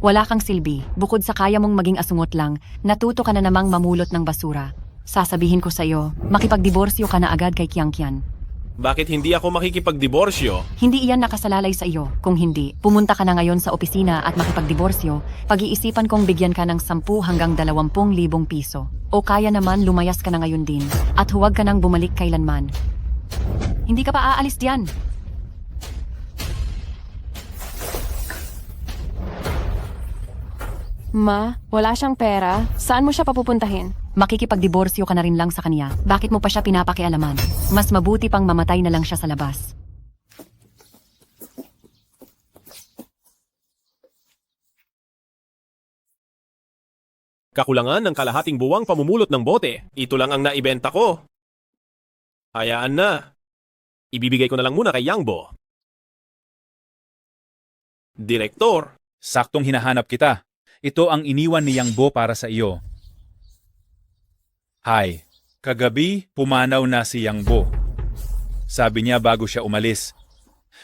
Wala kang silbi, bukod sa kaya mong maging asungot lang, natuto ka na namang mamulot ng basura. Sasabihin ko sa'yo, makipagdiborsyo ka na agad kay Kiangkian. Bakit hindi ako makikipagdiborsyo? Hindi iyan nakasalalay sa iyo. Kung hindi, pumunta ka na ngayon sa opisina at makipagdiborsyo, pag-iisipan kong bigyan ka ng 10 hanggang 20,000 piso. O kaya naman lumayas ka na ngayon din, at huwag ka nang bumalik kailanman. Hindi ka pa aalis diyan. Ma, wala siyang pera. Saan mo siya papupuntahin? Makikipagdiborsyo ka na rin lang sa kanya. Bakit mo pa siya pinapakialaman? Mas mabuti pang mamatay na lang siya sa labas. Kakulangan ng kalahating buwang pamumulot ng bote. Ito lang ang naibenta ko. Hayaan na. Ibibigay ko na lang muna kay Yangbo. Direktor, Saktong hinahanap kita. Ito ang iniwan ni Yang Bo para sa iyo. Hi, kagabi pumanaw na si Yang Bo. Sabi niya bago siya umalis.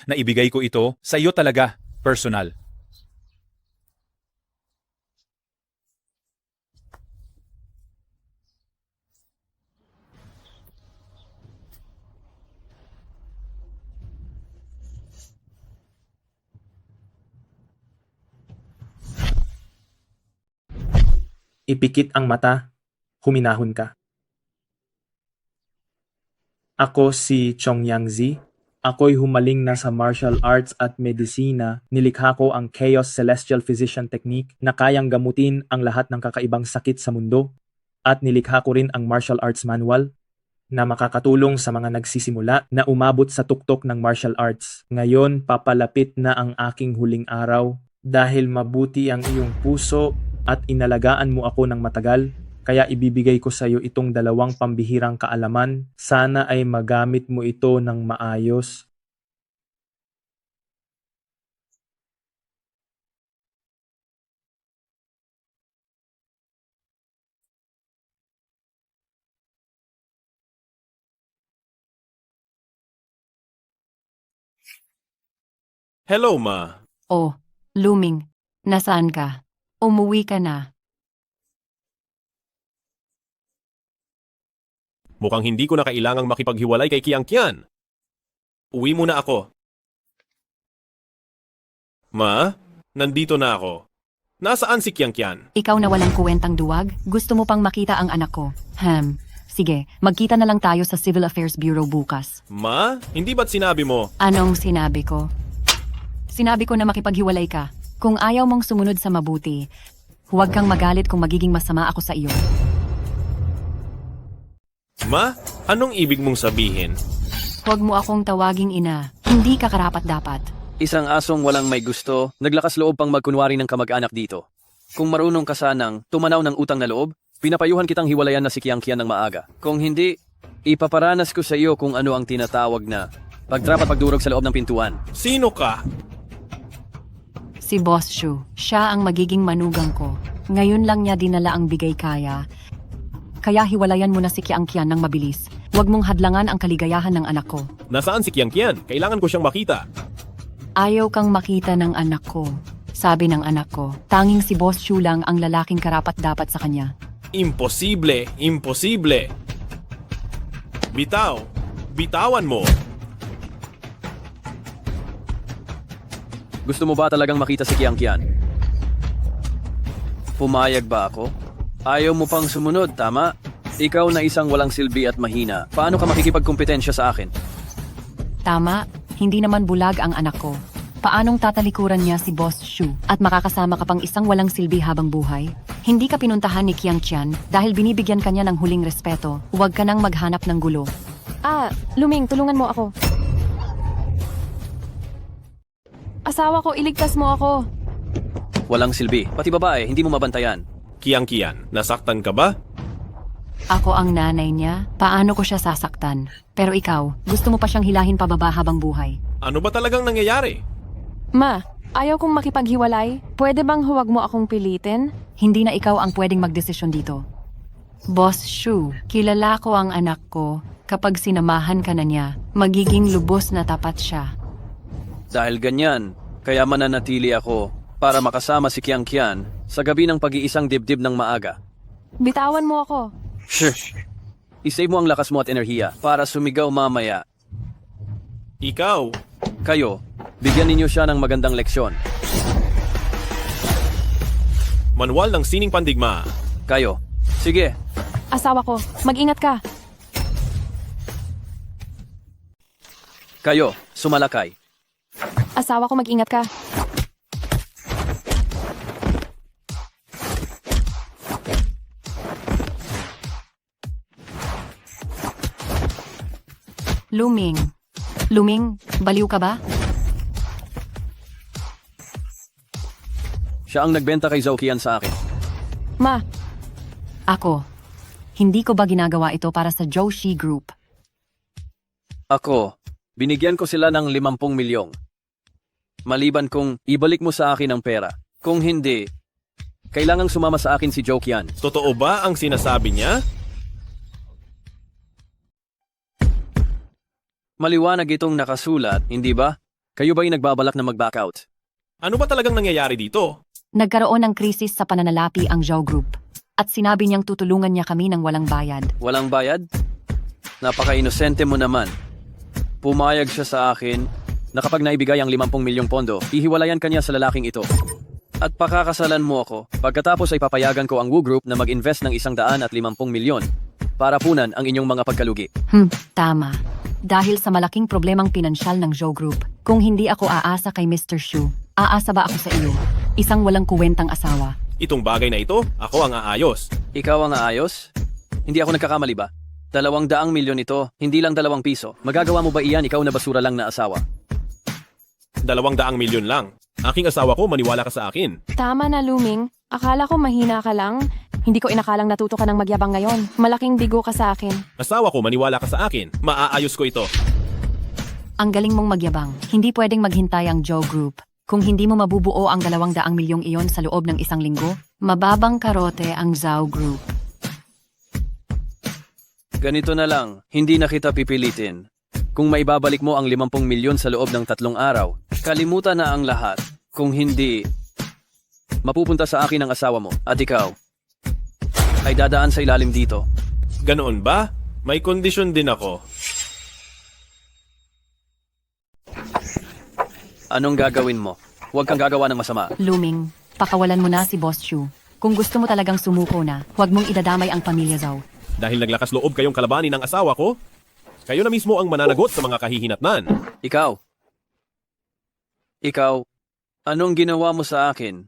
Naibigay ko ito sa iyo talaga, personal. Ipikit ang mata, huminahon ka. Ako si Chong Yangzi. Ako'y humaling na sa martial arts at medisina. Nilikha ko ang Chaos Celestial Physician Technique na kayang gamutin ang lahat ng kakaibang sakit sa mundo. At nilikha ko rin ang martial arts manual na makakatulong sa mga nagsisimula na umabot sa tuktok ng martial arts. Ngayon, papalapit na ang aking huling araw dahil mabuti ang iyong puso at inalagaan mo ako ng matagal, kaya ibibigay ko sa iyo itong 2 pambihirang kaalaman. Sana ay magamit mo ito ng maayos. hello ma. Oh, Luming, nasaan ka? Umuwi ka na. Mukhang hindi ko na kailangang makipaghiwalay kay Kiangkian. Uwi muna ako. Ma, nandito na ako. Nasaan si Kiangkian? Ikaw na walang kuwentang duwag, gusto mo pang makita ang anak ko. Sige, magkita na lang tayo sa Civil Affairs Bureau bukas. Ma, hindi ba't sinabi mo? Anong sinabi ko? Sinabi ko na makipaghiwalay ka. Kung ayaw mong sumunod sa mabuti, huwag kang magalit kung magiging masama ako sa iyo. Ma, anong ibig mong sabihin? Huwag mo akong tawaging ina. Hindi ka karapat-dapat. Isang asong walang may gusto, naglakas loob pang magkunwari ng kamag-anak dito. Kung marunong ka sanang tumanaw ng utang na loob, pinapayuhan kitang hiwalayan na si Kiangkian ng maaga. Kung hindi, ipaparanas ko sa iyo kung ano ang tinatawag na pagtrap at pagdurog sa loob ng pintuan. Sino ka? Si Boss Shu, siya ang magiging manugang ko. Ngayon lang niya dinala ang bigay kaya. Kaya hiwalayan mo na si Kiangkian ng mabilis. Huwag mong hadlangan ang kaligayahan ng anak ko. Nasaan si Kiangkian? Kailangan ko siyang makita. Ayaw kang makita ng anak ko. Sabi ng anak ko, tanging si Boss Shu lang ang lalaking karapat-dapat sa kanya. Imposible! Imposible! Bitaw! Bitawan mo! Gusto mo ba talagang makita si Kiangkian? Pumayag ba ako? Ayaw mo pang sumunod, tama? Ikaw na isang walang silbi at mahina. Paano ka makikipagkumpetensya sa akin? Tama, hindi naman bulag ang anak ko. Paanong tatalikuran niya si Boss Shu at makakasama ka pang isang walang silbi habang buhay? Hindi ka pinuntahan ni Kiangqian dahil binibigyan kanya ng huling respeto. Huwag ka nang maghanap ng gulo. Luming, tulungan mo ako. Asawa ko, iligtas mo ako. Walang silbi. Pati babae, hindi mo mabantayan. Kiangkian, nasaktan ka ba? Ako ang nanay niya. Paano ko siya sasaktan? Pero ikaw, gusto mo pa siyang hilahin pababa habang buhay. Ano ba talagang nangyayari? Ma, ayaw kong makipaghiwalay. Pwede bang huwag mo akong pilitin? Hindi na ikaw ang pwedeng magdesisyon dito. Boss Shu, kilala ko ang anak ko. Kapag sinamahan ka na niya, magiging lubos na tapat siya. Dahil ganyan, kaya mananatili ako para makasama si Kiang Kian sa gabi ng pag-iisang dibdib ng maaga. Bitawan mo ako. Sure. I-save mo ang lakas mo at enerhiya para sumigaw mamaya. Ikaw, Kayo, bigyan ninyo siya ng magandang leksyon. manual ng sining pandigma. Kayo, sige, Asawa ko, mag-ingat ka. kayo, sumalakay. Asawa ko, mag-ingat ka. Luming. Luming, baliw ka ba? Siya ang nagbenta kay Zhao Qian sa akin. Ma, Ako. Hindi ko ba ginagawa ito para sa Joshi Group? Ako, binigyan ko sila ng 50 milyong. Maliban kung ibalik mo sa akin ang pera. Kung hindi, kailangang sumama sa akin si Zhao Qian. Totoo ba ang sinasabi niya? Maliwanag itong nakasulat, hindi ba? Kayo ba'y nagbabalak na mag-back out? Ano ba talagang nangyayari dito? Nagkaroon ng krisis sa pananalapi ang Zhao Group. At sinabi niyang tutulungan niya kami ng walang bayad. Walang bayad? Napaka-inosente mo naman. Pumayag siya sa akin na kapag naibigay ang 50 milyong pondo, ihiwalayan kanya sa lalaking ito. At pakakasalan mo ako, pagkatapos ay papayagan ko ang Wu Group na mag-invest ng 150 milyon para punan ang inyong mga pagkalugi. Tama. Dahil sa malaking problemang pinansyal ng Zhao Group, kung hindi ako aasa kay Mr. Xu, aasa ba ako sa iyo? Isang walang kuwentang asawa. Itong bagay na ito, ako ang aayos. Ikaw ang aayos? Hindi ako nagkakamali ba? 200 milyon ito, hindi lang 2 piso. Magagawa mo ba iyan ikaw na basura lang na asawa? 200 milyon lang. Aking asawa ko, maniwala ka sa akin. tama na, Luming. Akala ko mahina ka lang. Hindi ko inakalang natuto ka ng magyabang ngayon. Malaking bigo ka sa akin. Asawa ko, maniwala ka sa akin. Maaayos ko ito. Ang galing mong magyabang. Hindi pwedeng maghintay ang Zhao Group. Kung hindi mo mabubuo ang 200 milyong iyon sa loob ng 1 linggo, mababang karote ang Zhao Group. Ganito na lang, hindi na kita pipilitin. Kung maibabalik mo ang 50 milyon sa loob ng 3 araw, kalimutan na ang lahat. Kung hindi, mapupunta sa akin ang asawa mo at ikaw ay dadaan sa ilalim dito. Ganoon ba? May kondisyon din ako. Anong gagawin mo? Huwag kang gagawa ng masama. Luming, pakawalan mo na si Boss Xu. Kung gusto mo talagang sumuko na, huwag mong idadamay ang pamilya Zhao. Dahil naglakas loob kayong kalabanin ng asawa ko, kayo na mismo ang mananagot sa mga kahihinatnan. Ikaw, anong ginawa mo sa akin?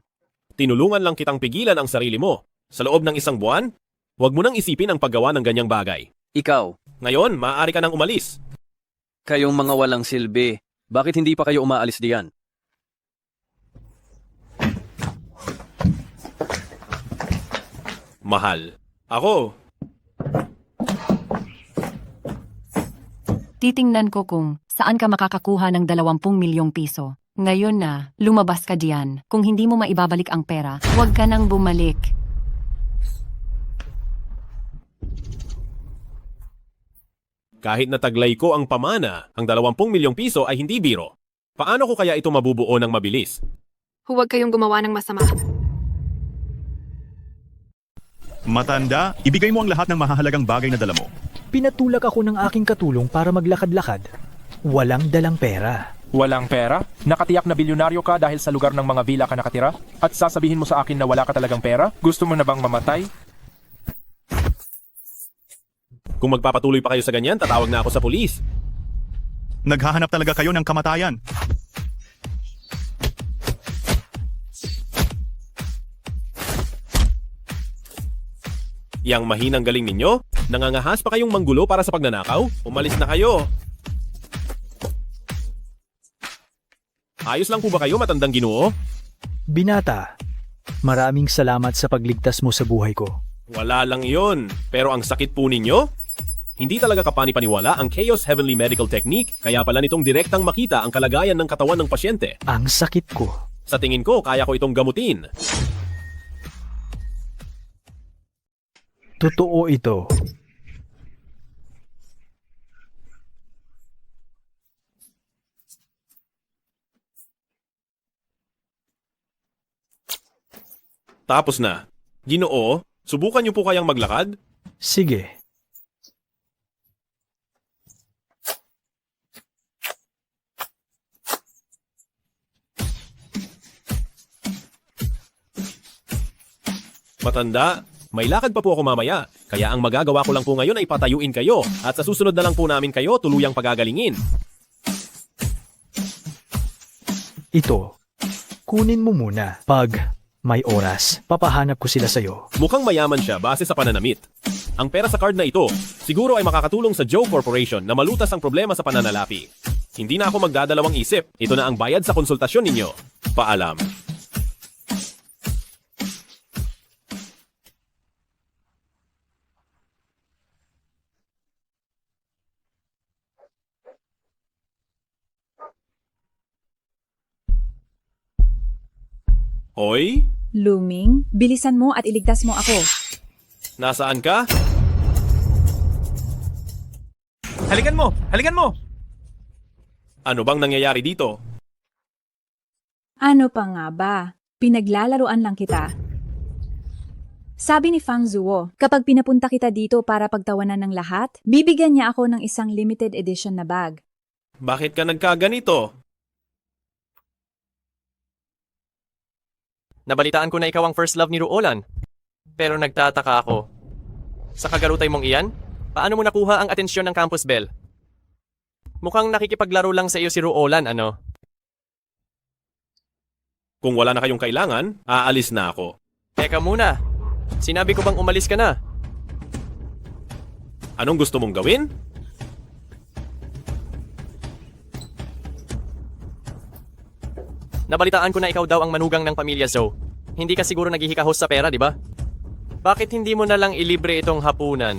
Tinulungan lang kitang pigilan ang sarili mo. Sa loob ng 1 buwan, huwag mo nang isipin ang paggawa ng ganyang bagay. Ikaw, Ngayon, maaari ka nang umalis. kayong mga walang silbi, bakit hindi pa kayo umaalis diyan? Mahal. Ako, Titingnan ko kung saan ka makakakuha ng 20 milyong piso. Ngayon na, lumabas ka diyan. Kung hindi mo maibabalik ang pera, huwag ka nang bumalik. kahit nataglay ko ang pamana, ang 20 milyong piso ay hindi biro. Paano ko kaya ito mabubuo ng mabilis? Huwag kayong gumawa ng masama. Matanda, ibigay mo ang lahat ng mahahalagang bagay na dala mo. Pinatulak ako ng aking katulong para maglakad-lakad. Walang dalang pera. Walang pera? Nakatiyak na bilyonaryo ka dahil sa lugar ng mga villa ka nakatira? At sasabihin mo sa akin na wala ka talagang pera? Gusto mo na bang mamatay? Kung magpapatuloy pa kayo sa ganyan, tatawag na ako sa pulis. Naghahanap talaga kayo ng kamatayan. Yang mahinang galing ninyo? Nangangahas pa kayong manggulo para sa pagnanakaw? Umalis na kayo. Ayos lang po ba kayo, matandang Ginoo? Binata, maraming salamat sa pagligtas mo sa buhay ko. Wala lang yon. Pero ang sakit po ninyo? Hindi talaga kapani-paniwala ang Chaos Heavenly Medical Technique, kaya pala nitong direktang makita ang kalagayan ng katawan ng pasyente. Ang sakit ko. Sa tingin ko, kaya ko itong gamutin. Totoo ito. Tapos na. Ginoo, subukan niyo po kayang maglakad? Sige. Matanda, may lakad pa po ako mamaya. Kaya ang magagawa ko lang po ngayon ay patayuin kayo. At sa susunod na lang po namin kayo tuluyang pagagalingin. Ito. Kunin mo muna. Pag may oras, papahanap ko sila sa'yo. Mukhang mayaman siya base sa pananamit. Ang pera sa card na ito, siguro ay makakatulong sa Joe Corporation na malutas ang problema sa pananalapi. Hindi na ako magdadalawang isip. Ito na ang bayad sa konsultasyon ninyo. Paalam. Hoy, Luming, bilisan mo at iligtas mo ako. nasaan ka? Halikan mo! Halikan mo! Ano bang nangyayari dito? Ano pa nga ba? Pinaglalaruan lang kita. Sabi ni Fang Zuo, kapag pinapunta kita dito para pagtawanan ng lahat, bibigyan niya ako ng isang limited edition na bag. Bakit ka nagkaganito? Nabalitaan ko na ikaw ang first love ni Ruolan. Pero nagtataka ako. Sa kagarutay mong iyan, paano mo nakuha ang atensyon ng Campus Belle? Mukhang nakikipaglaro lang sa iyo si Ruolan, ano? Kung wala na kayong kailangan, aalis na ako. Teka muna. Sinabi ko bang umalis ka na? Anong gusto mong gawin? Nabalitaan ko na ikaw daw ang manugang ng pamilya Zhou. Hindi ka siguro naghihikahos sa pera, di ba? Bakit hindi mo na lang ilibre itong hapunan?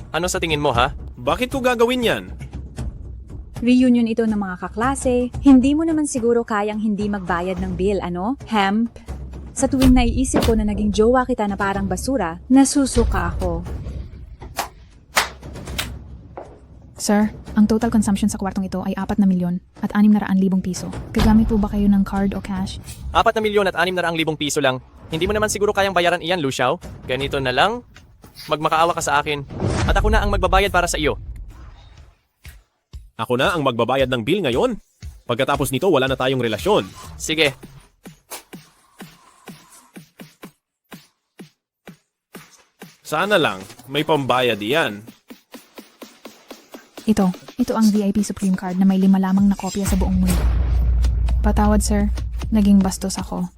Ano sa tingin mo, ha? Bakit ko gagawin yan? Reunion ito ng mga kaklase, hindi mo naman siguro kayang hindi magbayad ng bill, ano? Hemp? Sa tuwing naiisip ko na naging jowa kita na parang basura, nasusuka ako. Sir, ang total consumption sa kwartong ito ay 4 na milyon at 600,000 piso. Gagamit po ba kayo ng card o cash? 4 na milyon at 600,000 piso lang. Hindi mo naman siguro kayang bayaran iyan, Lu Xiao. Ganito na lang. Magmakaawa ka sa akin. At ako na ang magbabayad para sa iyo. Ako na ang magbabayad ng bill ngayon. Pagkatapos nito, wala na tayong relasyon. Sige. Sana lang, may pambayad iyan. Ito ang VIP Supreme Card na may 5 lamang na kopya sa buong mundo. Patawad sir, naging bastos ako.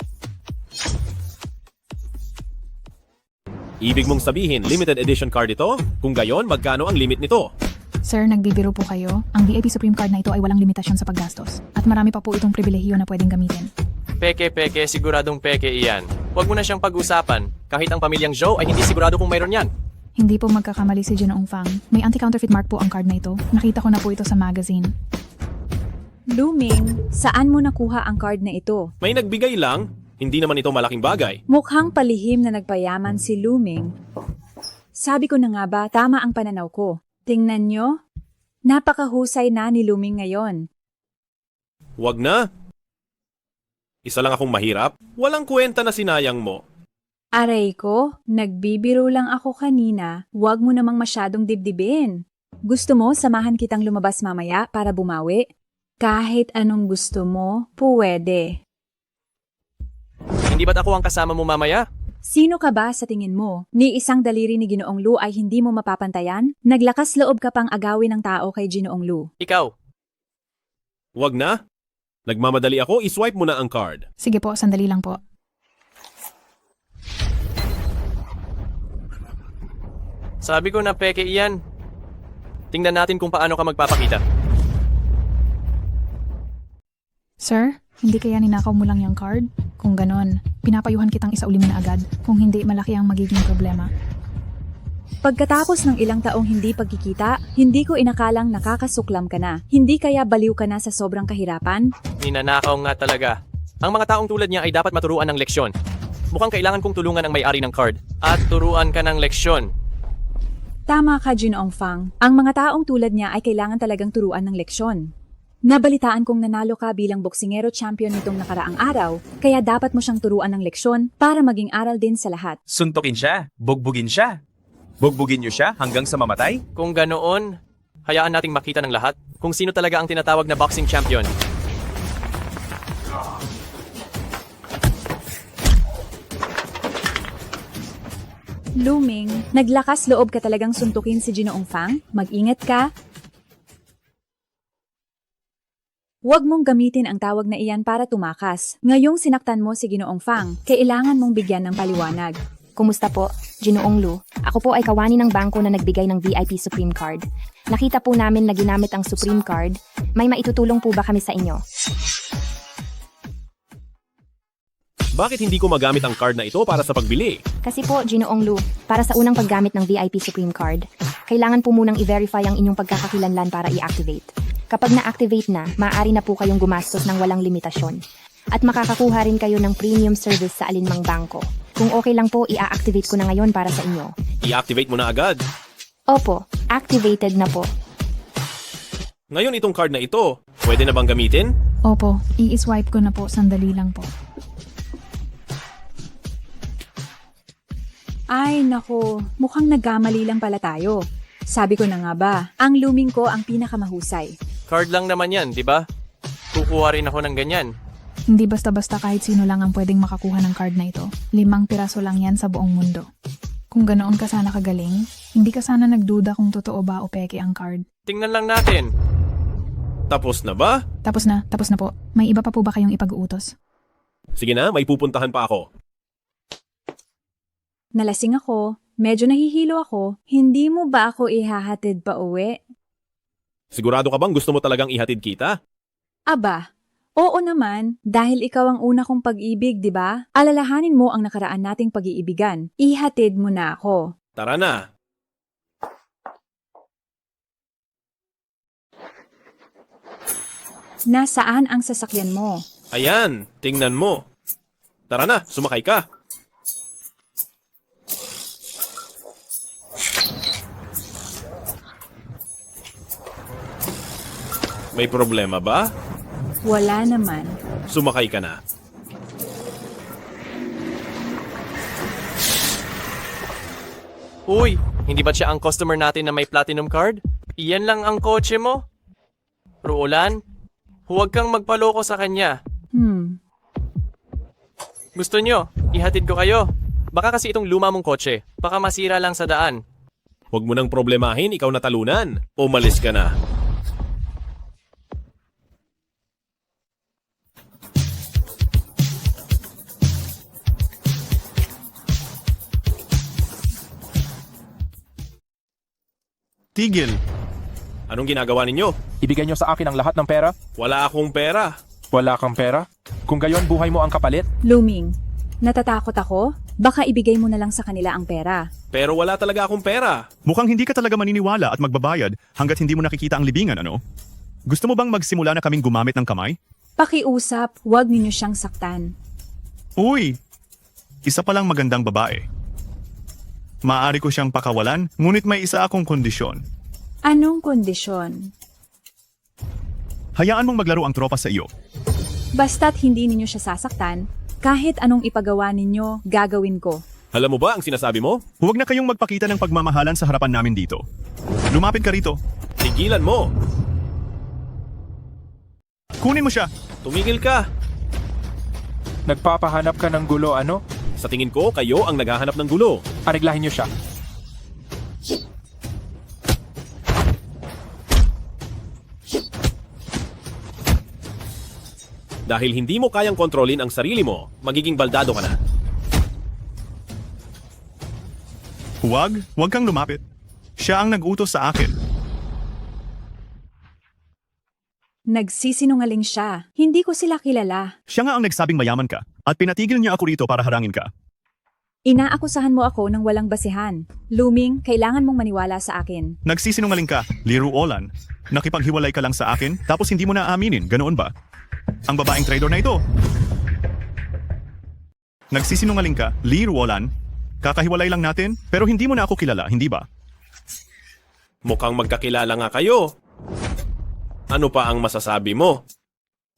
Ibig mong sabihin, limited edition card ito? Kung gayon, magkano ang limit nito? Sir, nagbibiro po kayo. Ang VIP Supreme Card na ito ay walang limitasyon sa paggastos. At marami pa po itong pribilehiyo na pwedeng gamitin. Peke, siguradong peke iyan. Huwag mo na siyang pag-usapan. Kahit ang pamilyang Zhou ay hindi sigurado kung mayroon yan. Hindi po magkakamali si Ginoong Fang. May anti-counterfeit mark po ang card na ito. Nakita ko na po ito sa magazine. Luming, saan mo nakuha ang card na ito? May nagbigay lang, hindi naman ito malaking bagay. Mukhang palihim na nagpayaman si Luming. Sabi ko na nga ba, tama ang pananaw ko. Tingnan nyo, napakahusay na ni Luming ngayon. Wag na. Isa lang akong mahirap, walang kwenta na sinayang mo. Aray ko, nagbibiro lang ako kanina, huwag mo namang masyadong dibdibin. Gusto mo samahan kitang lumabas mamaya para bumawi? Kahit anong gusto mo, puwede. Hindi ba't ako ang kasama mo mamaya? Sino ka ba sa tingin mo? Ni isang daliri ni Ginoong Lu ay hindi mo mapapantayan? Naglakas loob ka pang agawin ng tao kay Ginoong Lu. Ikaw. Wag na. Nagmamadali ako, iswipe mo na ang card. Sige po, sandali lang po. Sabi ko na peke iyan. Tingnan natin kung paano ka magpapakita. Sir, hindi kaya ninakaw mo lang yung card? Kung ganon, pinapayuhan kitang isauli mo na agad. Kung hindi, malaki ang magiging problema. Pagkatapos ng ilang taong hindi pagkikita, hindi ko inakalang nakakasuklam ka na. Hindi kaya baliw ka na sa sobrang kahirapan? Ninanakaw nga talaga. Ang mga taong tulad niya ay dapat maturuan ng leksyon. Mukhang kailangan kong tulungan ang may-ari ng card. At turuan ka ng leksyon. Tama ka, Ginoong Fang. Ang mga taong tulad niya ay kailangan talagang turuan ng leksyon. Nabalitaan kong nanalo ka bilang boksingero champion nitong nakaraang araw, kaya dapat mo siyang turuan ng leksyon para maging aral din sa lahat. Suntukin siya, bugbugin siya. Bugbugin niyo siya hanggang sa mamatay? Kung ganoon, hayaan nating makita ng lahat kung sino talaga ang tinatawag na boxing champion. Luming, naglakas loob ka talagang suntukin si Ginoong Fang? Mag-ingat ka. Huwag mong gamitin ang tawag na iyan para tumakas. Ngayong sinaktan mo si Ginoong Fang, kailangan mong bigyan ng paliwanag. Kumusta po, Ginoong Lu? Ako po ay kawani ng bangko na nagbigay ng VIP Supreme Card. Nakita po namin na ginamit ang Supreme Card. May maitutulong po ba kami sa inyo? Bakit hindi ko magamit ang card na ito para sa pagbili? Kasi po, Ginoong Lu, para sa unang paggamit ng VIP Supreme Card, kailangan po munang i-verify ang inyong pagkakakilanlan para i-activate. Kapag na-activate na, maaari na po kayong gumastos ng walang limitasyon. At makakakuha rin kayo ng premium service sa alinmang bangko. Kung okay lang po, i-activate ko na ngayon para sa inyo. I-activate mo na agad. Opo, activated na po. Ngayon itong card na ito, pwede na bang gamitin? Opo, i-swipe ko na po, sandali lang po. Ay, nako, mukhang nagkamali lang pala tayo. Sabi ko na nga ba, ang Luming ko ang pinakamahusay. Card lang naman yan, di ba? Kukuha rin ako ng ganyan. Hindi basta-basta kahit sino lang ang pwedeng makakuha ng card na ito. 5 piraso lang yan sa buong mundo. Kung ganoon ka sana kagaling, hindi ka sana nagduda kung totoo ba o peke ang card. Tingnan lang natin. Tapos na ba? Tapos na po. May iba pa po ba kayong ipag-uutos? Sige na, may pupuntahan pa ako. Nalasing ako, medyo nahihilo ako, hindi mo ba ako ihahatid pa uwi? Sigurado ka bang gusto mo talagang ihatid kita? Aba, oo naman, dahil ikaw ang una kong pag-ibig, di ba? Alalahanin mo ang nakaraan nating pag-iibigan. Ihatid mo na ako. Tara na. Nasaan ang sasakyan mo? Ayan, tingnan mo. Tara na, sumakay ka. May problema ba? Wala naman. Sumakay ka na. Uy, hindi ba siya ang customer natin na may platinum card? Iyan lang ang kotse mo? Ruulan, huwag kang magpaloko sa kanya. Gusto nyo, ihatid ko kayo. Baka kasi itong luma mong kotse, baka masira lang sa daan. Huwag mo nang problemahin, ikaw natalunan. Umalis ka na. Tigil. Anong ginagawa ninyo? Ibigay nyo sa akin ang lahat ng pera? Wala akong pera. Wala kang pera? Kung gayon, buhay mo ang kapalit? Luming, natatakot ako? Baka ibigay mo na lang sa kanila ang pera. Pero wala talaga akong pera. Mukhang hindi ka talaga maniniwala at magbabayad hanggat hindi mo nakikita ang libingan, ano? Gusto mo bang magsimula na kaming gumamit ng kamay? Pakiusap, huwag ninyo siyang saktan. Uy! Isa palang magandang babae. Maaari ko siyang pakawalan, ngunit may isa akong kondisyon. Anong kondisyon? Hayaan mong maglaro ang tropa sa iyo. Basta't hindi ninyo siya sasaktan, kahit anong ipagawa ninyo, gagawin ko. Alam mo ba ang sinasabi mo? Huwag na kayong magpakita ng pagmamahalan sa harapan namin dito. Lumapit ka rito. Tigilan mo. Kunin mo siya. Tumigil ka. Nagpapahanap ka ng gulo, ano? Sa tingin ko, kayo ang naghahanap ng gulo. Ariglahin nyo siya. Dahil hindi mo kayang kontrolin ang sarili mo, magiging baldado ka na. Huwag kang lumapit. Siya ang nag-utos sa akin. Nagsisinungaling siya. Hindi ko sila kilala. Siya nga ang nagsabing mayaman ka at pinatigil niya ako rito para harangin ka. Inaakusahan mo ako ng walang basihan. Luming, kailangan mong maniwala sa akin. Nagsisinungaling ka, Liru Olan. Nakipaghiwalay ka lang sa akin tapos hindi mo na aaminin, ganoon ba? Ang babaeng traidor na ito. Nagsisinungaling ka, Liru Olan. Kakahiwalay lang natin pero hindi mo na ako kilala, hindi ba? Mukhang magkakilala nga kayo. Ano pa ang masasabi mo?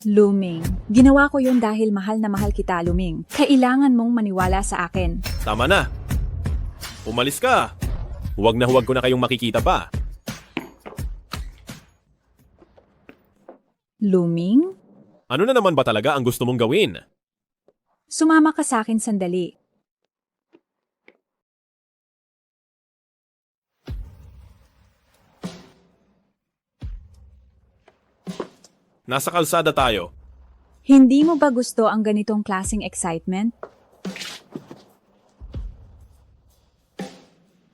Luming, ginawa ko yun dahil mahal na mahal kita, Luming. Kailangan mong maniwala sa akin. Tama na. Umalis ka. Huwag na huwag ko na kayong makikita pa. Luming, Ano na naman ba talaga ang gusto mong gawin? sumama ka sa akin sandali. Nasa kalsada tayo. Hindi mo ba gusto ang ganitong klaseng excitement?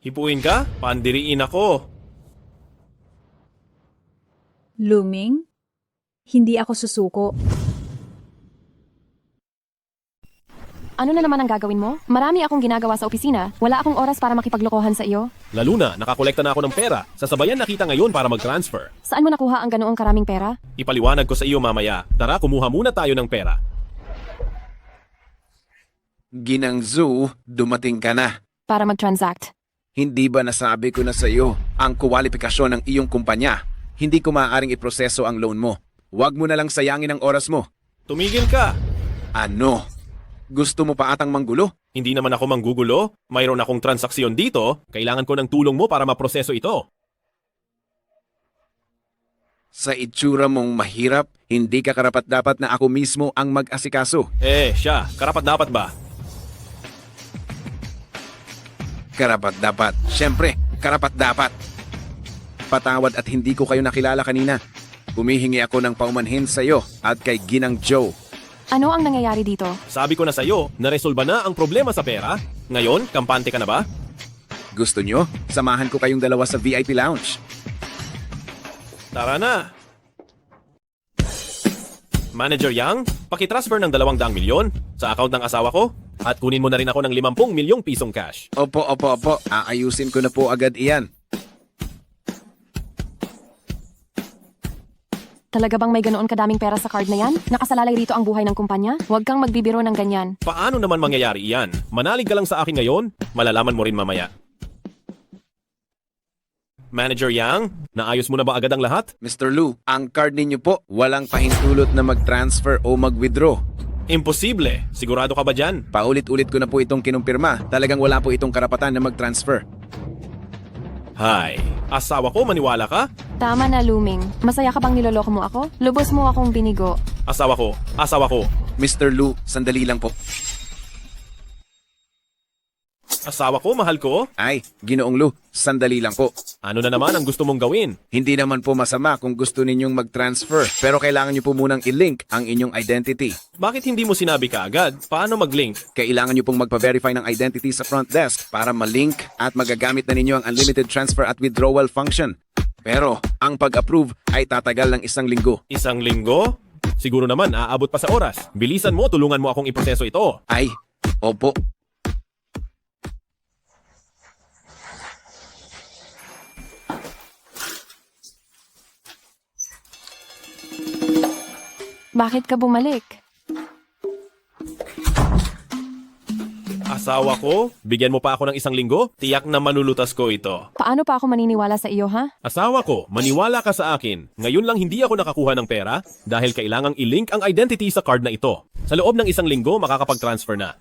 Hipuin ka? Pandiriin ako. Luming, hindi ako susuko. Ano na naman ang gagawin mo? Marami akong ginagawa sa opisina. Wala akong oras para makipaglokohan sa iyo. Lalo na, nakakolekta na ako ng pera. Sasabayan na kita ngayon para mag-transfer. Saan mo nakuha ang ganoong karaming pera? Ipaliwanag ko sa iyo mamaya. Tara, kumuha muna tayo ng pera. Ginang Zoo, dumating ka na. Para mag-transact. Hindi ba nasabi ko na sa iyo ang kwalifikasyon ng iyong kumpanya? Hindi ko maaaring iproseso ang loan mo. Huwag mo na lang sayangin ang oras mo. Tumigil ka! Ano? Gusto mo pa atang manggulo? Hindi naman ako manggugulo. Mayroon akong transaksyon dito. Kailangan ko ng tulong mo para maproseso ito. Sa itsura mong mahirap, hindi ka karapat-dapat na ako mismo ang mag-asikaso. Siya. Karapat-dapat ba? Karapat-dapat. Siyempre, karapat-dapat. Patawad at hindi ko kayo nakilala kanina. Humihingi ako ng paumanhin sa iyo at kay Ginang Joe. Ano ang nangyayari dito? Sabi ko na sa iyo, naresolba na ang problema sa pera. Ngayon, kampante ka na ba? Gusto nyo? Samahan ko kayong dalawa sa VIP lounge. Tara na! Manager Yang, pakitransfer ng 200 milyon sa account ng asawa ko at kunin mo na rin ako ng 50 milyong pisong cash. Opo. Aayusin ko na po agad iyan. Talaga bang may ganoon kadaming pera sa card na yan? Nakasalalay rito ang buhay ng kumpanya? Huwag kang magbibiro ng ganyan. Paano naman mangyayari iyan? Manalig ka lang sa akin ngayon, malalaman mo rin mamaya. Manager Yang, naayos mo na ba agad ang lahat? Mr. Lu, ang card ninyo po, walang pahintulot na mag-transfer o mag-withdraw. Imposible. Sigurado ka ba dyan? Paulit-ulit ko na po itong kinumpirma. Talagang wala po itong karapatan na mag-transfer. Hay, asawa ko, maniwala ka? Tama na, Luming. Masaya ka bang niloloko mo ako? Lubos mo akong binigo. Asawa ko. Mr. Lu, sandali lang po. Asawa ko, mahal ko? Ay, Ginoong Lu, sandali lang po. Ano na naman ang gusto mong gawin? Hindi naman po masama kung gusto ninyong mag-transfer, pero kailangan nyo po munang i-link ang inyong identity. Bakit hindi mo sinabi ka agad? Paano mag-link? Kailangan nyo pong magpa-verify ng identity sa front desk para ma-link at magagamit na ninyo ang unlimited transfer at withdrawal function. Pero, ang pag-approve ay tatagal ng 1 linggo. 1 linggo? Siguro naman, aabot pa sa oras. Bilisan mo, tulungan mo akong iproseso ito. Ay, opo. Bakit ka bumalik? Asawa ko, bigyan mo pa ako ng 1 linggo? Tiyak na malulutas ko ito. Paano pa ako maniniwala sa iyo, ha? Asawa ko, maniwala ka sa akin. Ngayon lang hindi ako nakakuha ng pera dahil kailangang i-link ang identity sa card na ito. Sa loob ng 1 linggo, makakapag-transfer na.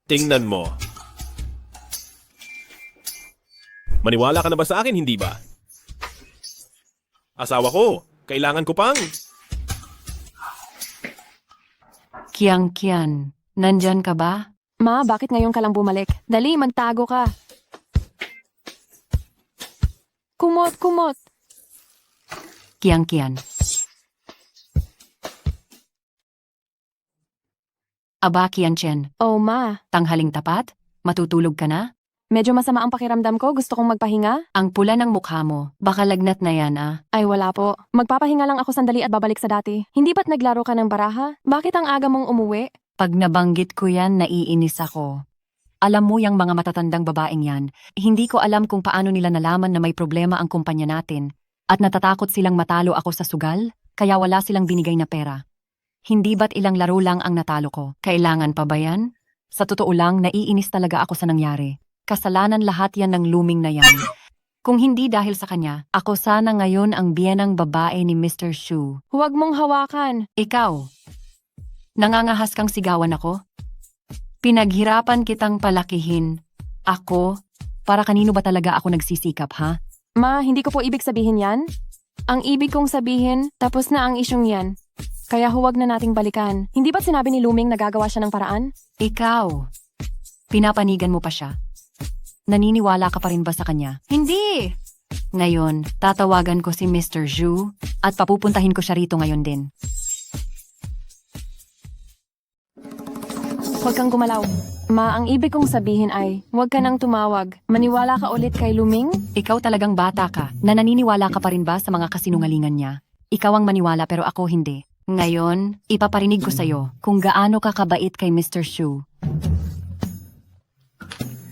Tingnan mo. Maniwala ka na ba sa akin, hindi ba? Asawa ko, kailangan ko pang... Kiang, nandyan ka ba? Ma, bakit ngayon ka lang bumalik? Dali, magtago ka. Kumot. Kiang. Aba, Kian-chen, Oh, ma. tanghaling tapat? Matutulog ka na? Medyo masama ang pakiramdam ko. Gusto kong magpahinga. Ang pula ng mukha mo, baka lagnat na yan ah. Ay, wala po. Magpapahinga lang ako sandali at babalik sa dati. Hindi ba't naglaro ka ng baraha? Bakit ang aga mong umuwi? Pag nabanggit ko yan, naiinis ako. Alam mo yung mga matatandang babaeng yan, hindi ko alam kung paano nila nalaman na may problema ang kumpanya natin at natatakot silang matalo ako sa sugal, kaya wala silang binigay na pera. Hindi ba't ilang laro lang ang natalo ko? Kailangan pa ba yan? Sa totoo lang, naiinis talaga ako sa nangyari. Kasalanan lahat yan ng Luming na yan. Kung hindi dahil sa kanya, ako sana ngayon ang biyenang babae ni Mr. Shu. Huwag mong hawakan. Ikaw, nangangahas kang sigawan ako? Pinaghirapan kitang palakihin. Ako? Para kanino ba talaga ako nagsisikap, ha? Ma, hindi ko po ibig sabihin yan. Ang ibig kong sabihin, tapos na ang isyong yan. Kaya huwag na nating balikan. Hindi ba't sinabi ni Luming na gagawa siya ng paraan? Ikaw, pinapanigan mo pa siya. Naniniwala ka pa rin ba sa kanya? Hindi! Ngayon, tatawagan ko si Mr. Zhu at papupuntahin ko siya rito ngayon din. Huwag kang gumalaw. Ma, ang ibig kong sabihin ay, huwag ka nang tumawag. Maniwala ka ulit kay Luming? Ikaw talagang bata ka na naniniwala ka pa rin ba sa mga kasinungalingan niya? Ikaw ang maniwala pero ako hindi. Ngayon, ipaparinig ko sa'yo kung gaano ka kabait kay Mr. Shu.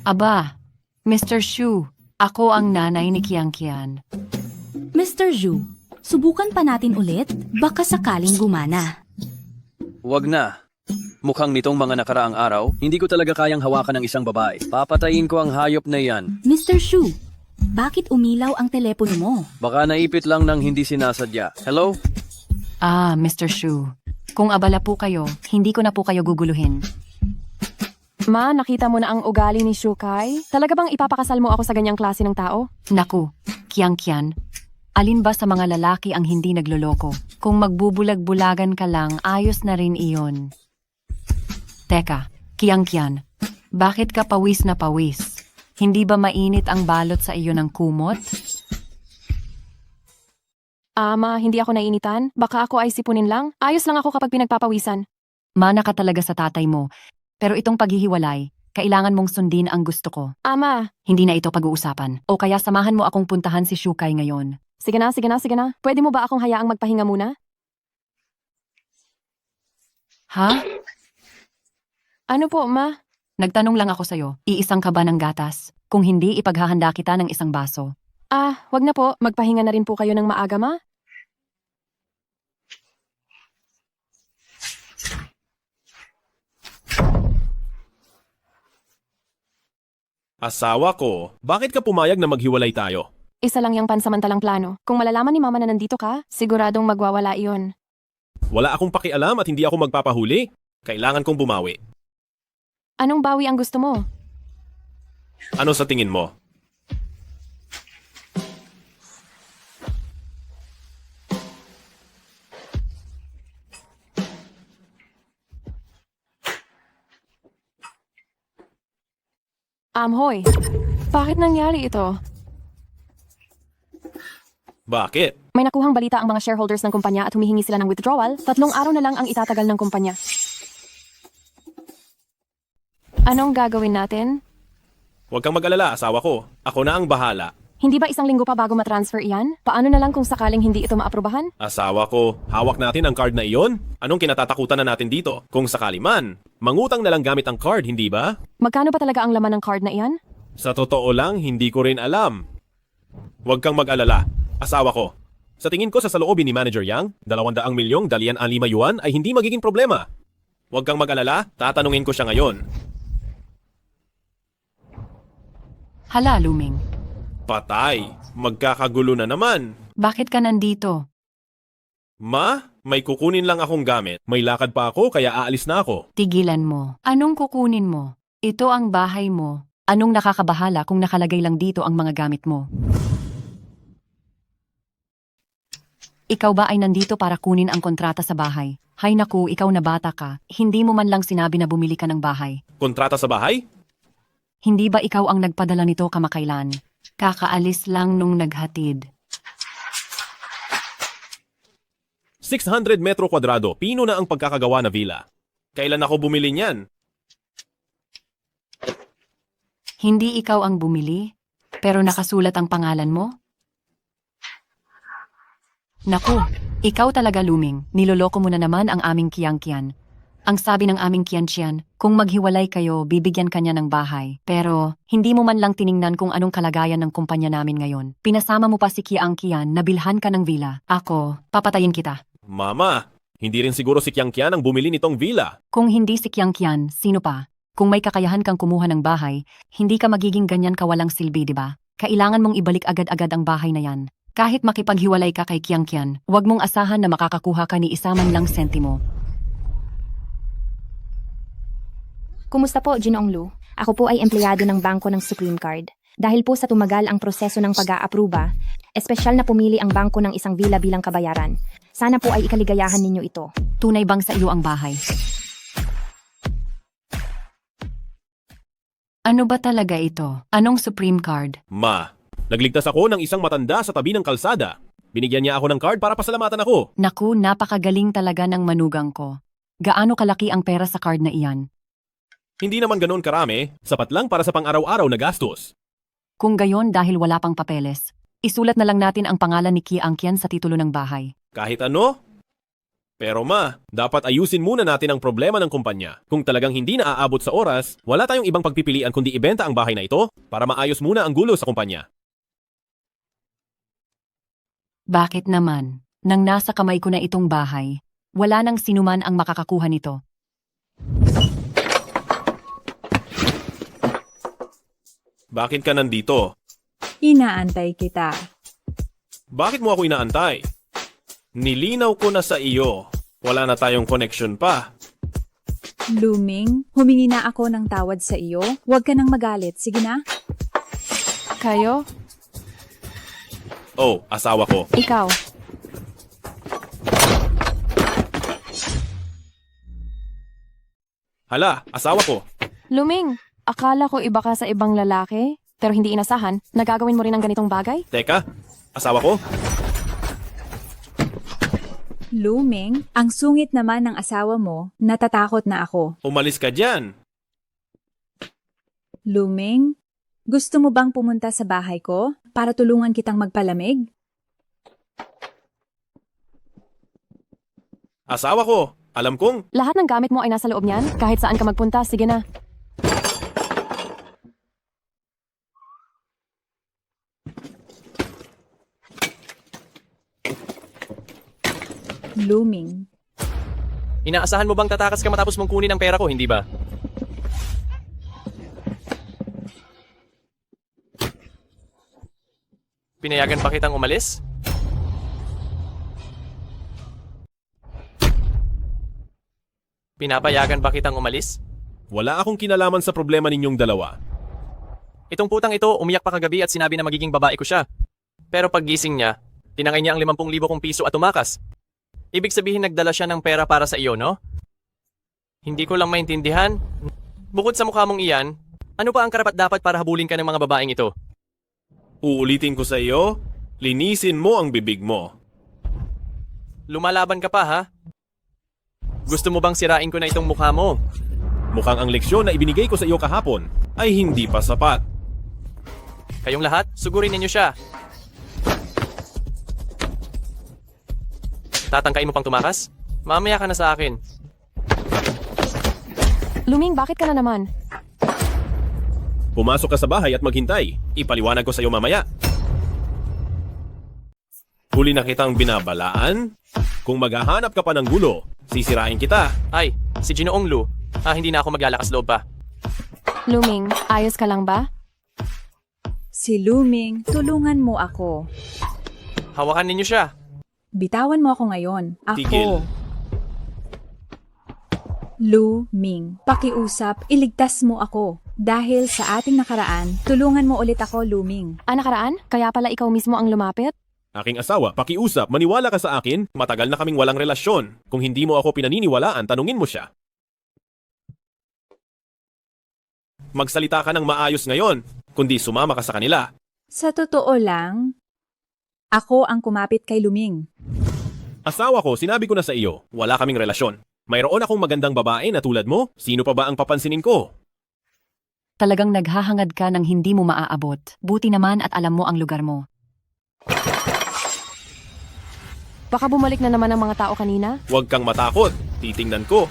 Aba, Mr. Shu, ako ang nanay ni Kian. Mr. Zhu, subukan pa natin ulit, baka sakaling gumana. Wag na. Mukhang nitong mga nakaraang araw, hindi ko talaga kayang hawakan ng isang babae. Papatayin ko ang hayop na yan. Mr. Shu, bakit umilaw ang telepono mo? Baka naipit lang ng hindi sinasadya. Hello? Ah, Mr. Shu, kung abala po kayo, hindi ko na po kayo guguluhin. Ma, nakita mo na ang ugali ni Shukai? Talaga bang ipapakasal mo ako sa ganyang klase ng tao? Naku, Kian, alin ba sa mga lalaki ang hindi nagloloko? Kung magbubulag-bulagan ka lang, ayos na rin iyon. Teka, Kian, bakit ka pawis na pawis? Hindi ba mainit ang balot sa iyo ng kumot? Ma, hindi ako nainitan. Baka ako ay sipunin lang. Ayos lang ako kapag pinagpapawisan. Mana ka talaga sa tatay mo. Pero itong paghihiwalay, kailangan mong sundin ang gusto ko. Ama! Hindi na ito pag-uusapan. O kaya samahan mo akong puntahan si Shukai ngayon. Sige na. Pwede mo ba akong hayaang magpahinga muna? Ha? Ano po, ma? Nagtanong lang ako sa'yo, iisang ka ba ng gatas? Kung hindi, ipaghahanda kita ng isang baso. Wag na po. Magpahinga na rin po kayo ng maaga, ma? Asawa ko, bakit ka pumayag na maghiwalay tayo? Isa lang yung pansamantalang plano. Kung malalaman ni mama na nandito ka, siguradong magwawala iyon. Wala akong pakialam at hindi ako magpapahuli. Kailangan kong bumawi. Anong bawi ang gusto mo? Ano sa tingin mo? Hoy, bakit nangyari ito? Bakit? May nakuhang balita ang mga shareholders ng kumpanya at humihingi sila ng withdrawal. 3 araw na lang ang itatagal ng kumpanya. Anong gagawin natin? Huwag kang mag-alala, asawa ko. Ako na ang bahala. Hindi ba 1 linggo pa bago matransfer iyan? Paano na lang kung sakaling hindi ito maaprubahan? Asawa ko, hawak natin ang card na iyon? Anong kinatatakutan na natin dito? Kung sakali man, mangutang na lang gamit ang card, hindi ba? Magkano ba talaga ang laman ng card na iyan? Sa totoo lang, hindi ko rin alam. Huwag kang mag-alala, asawa ko. Sa tingin ko sa saloobin ni Manager Yang, 200 milyong dalian ang 5 yuan ay hindi magiging problema. Huwag kang mag-alala, tatanungin ko siya ngayon. Hala, Luming. Patay, magkakagulo na naman. Bakit ka nandito? Ma, may kukunin lang akong gamit. May lakad pa ako kaya aalis na ako. Tigilan mo. Anong kukunin mo? Ito ang bahay mo. Anong nakakabahala kung nakalagay lang dito ang mga gamit mo? Ikaw ba ay nandito para kunin ang kontrata sa bahay? Hay naku, ikaw na bata ka. Hindi mo man lang sinabi na bumili ka ng bahay. Kontrata sa bahay? Hindi ba ikaw ang nagpadala nito kamakailan? Kakaalis lang nung naghatid. 600 metro kwadrado, pino na ang pagkakagawa na villa. Kailan ako bumili niyan? Hindi ikaw ang bumili, pero nakasulat ang pangalan mo? Naku, ikaw talaga, Luming. Niloloko mo na naman ang aming Kian. Ang sabi ng aming Kian, kung maghiwalay kayo, bibigyan kanya ng bahay. Pero, hindi mo man lang tiningnan kung anong kalagayan ng kumpanya namin ngayon. Pinasama mo pa si Kian na bilhan ka ng villa. Ako, papatayin kita. Mama, hindi rin siguro si Kian ang bumili nitong villa. Kung hindi si Kian, sino pa? Kung may kakayahan kang kumuha ng bahay, hindi ka magiging ganyan kawalang silbi, di ba? Kailangan mong ibalik agad-agad ang bahay na yan. Kahit makipaghiwalay ka kay Kiang, huwag mong asahan na makakakuha ka ni isa man lang sentimo. Kumusta po, Ginoong Lu? Ako po ay empleyado ng bangko ng Supreme Card. Dahil po sa tumagal ang proseso ng pag-aapruba, espesyal na pumili ang bangko ng isang villa bilang kabayaran. Sana po ay ikaligayahan ninyo ito. Tunay bang sa iyo ang bahay? Ano ba talaga ito? Anong Supreme Card? Ma, nagligtas ako ng isang matanda sa tabi ng kalsada. Binigyan niya ako ng card para pasalamatan ako. Naku, napakagaling talaga ng manugang ko. Gaano kalaki ang pera sa card na iyan? Hindi naman ganoon karami, sapat lang para sa pang-araw-araw na gastos. Kung gayon dahil wala pang papeles, isulat na lang natin ang pangalan ni Kiang sa titulo ng bahay. Kahit ano? Pero ma, dapat ayusin muna natin ang problema ng kumpanya. Kung talagang hindi na aabot sa oras, wala tayong ibang pagpipilian kundi ibenta ang bahay na ito para maayos muna ang gulo sa kumpanya. Bakit naman? Nang nasa kamay ko na itong bahay, wala nang sinuman ang makakakuha nito. Bakit ka nandito? Inaantay kita. Bakit mo ako inaantay? Nilinaw ko na sa iyo. Wala na tayong connection pa. Luming, humingi na ako ng tawad sa iyo. Huwag ka nang magalit. Sige na. Kayo? Oh, asawa ko. Ikaw? Hala, asawa ko. Luming, akala ko iba ka sa ibang lalaki, pero hindi inasahan. Nagagawin mo rin ang ganitong bagay? Teka, asawa ko? Luming, ang sungit naman ng asawa mo, natatakot na ako. Umalis ka dyan. Luming, gusto mo bang pumunta sa bahay ko para tulungan kitang magpalamig? Asawa ko, alam kong... Lahat ng gamit mo ay nasa loob niyan? Kahit saan ka magpunta, sige na. Luming. Inaasahan mo bang tatakas ka matapos mong kunin ang pera ko, hindi ba? Pinayagan pa kitang umalis? Pinapayagan ba kitang umalis? Wala akong kinalaman sa problema ninyong dalawa. Itong putang ito, umiyak pa kagabi at sinabi na magiging babae ko siya. Pero paggising niya, tinangay niya ang 50,000 kong piso at tumakas. Ibig sabihin nagdala siya ng pera para sa iyo, no? Hindi ko lang maintindihan. Bukod sa mukha mong iyan, ano pa ang karapat-dapat para habulin ka ng mga babaeng ito? Uulitin ko sa iyo, linisin mo ang bibig mo. Lumalaban ka pa, ha? Gusto mo bang sirain ko na itong mukha mo? Mukhang ang leksyon na ibinigay ko sa iyo kahapon ay hindi pa sapat. Kayong lahat, sugurin ninyo siya. Tatangkain mo pang tumakas? Mamaya ka na sa akin. Luming, bakit ka na naman? Pumasok ka sa bahay at maghintay. Ipaliwanag ko sa iyo mamaya. Huli na kitang binabalaan. Kung maghahanap ka pa ng gulo, sisirain kita. Ay, si Ginoong Lu. Hindi na ako maglalakas loob pa. Luming, ayos ka lang ba? Si Luming, tulungan mo ako. Hawakan ninyo siya. Bitawan mo ako ngayon. Ako. Tigil. Luming, pakiusap, iligtas mo ako. Dahil sa ating nakaraan, tulungan mo ulit ako, Luming. Nakaraan? Kaya pala ikaw mismo ang lumapit? Aking asawa, pakiusap, maniwala ka sa akin. Matagal na kaming walang relasyon. Kung hindi mo ako pinaniniwalaan, tanungin mo siya. Magsalita ka ng maayos ngayon, kundi sumama ka sa kanila. Sa totoo lang, ako ang kumapit kay Luming. Asawa ko, sinabi ko na sa iyo, wala kaming relasyon. Mayroon akong magandang babae na tulad mo, sino pa ba ang papansinin ko? Talagang naghahangad ka ng hindi mo maaabot. Buti naman at alam mo ang lugar mo. Baka bumalik na naman ang mga tao kanina? Huwag kang matakot, titingnan ko.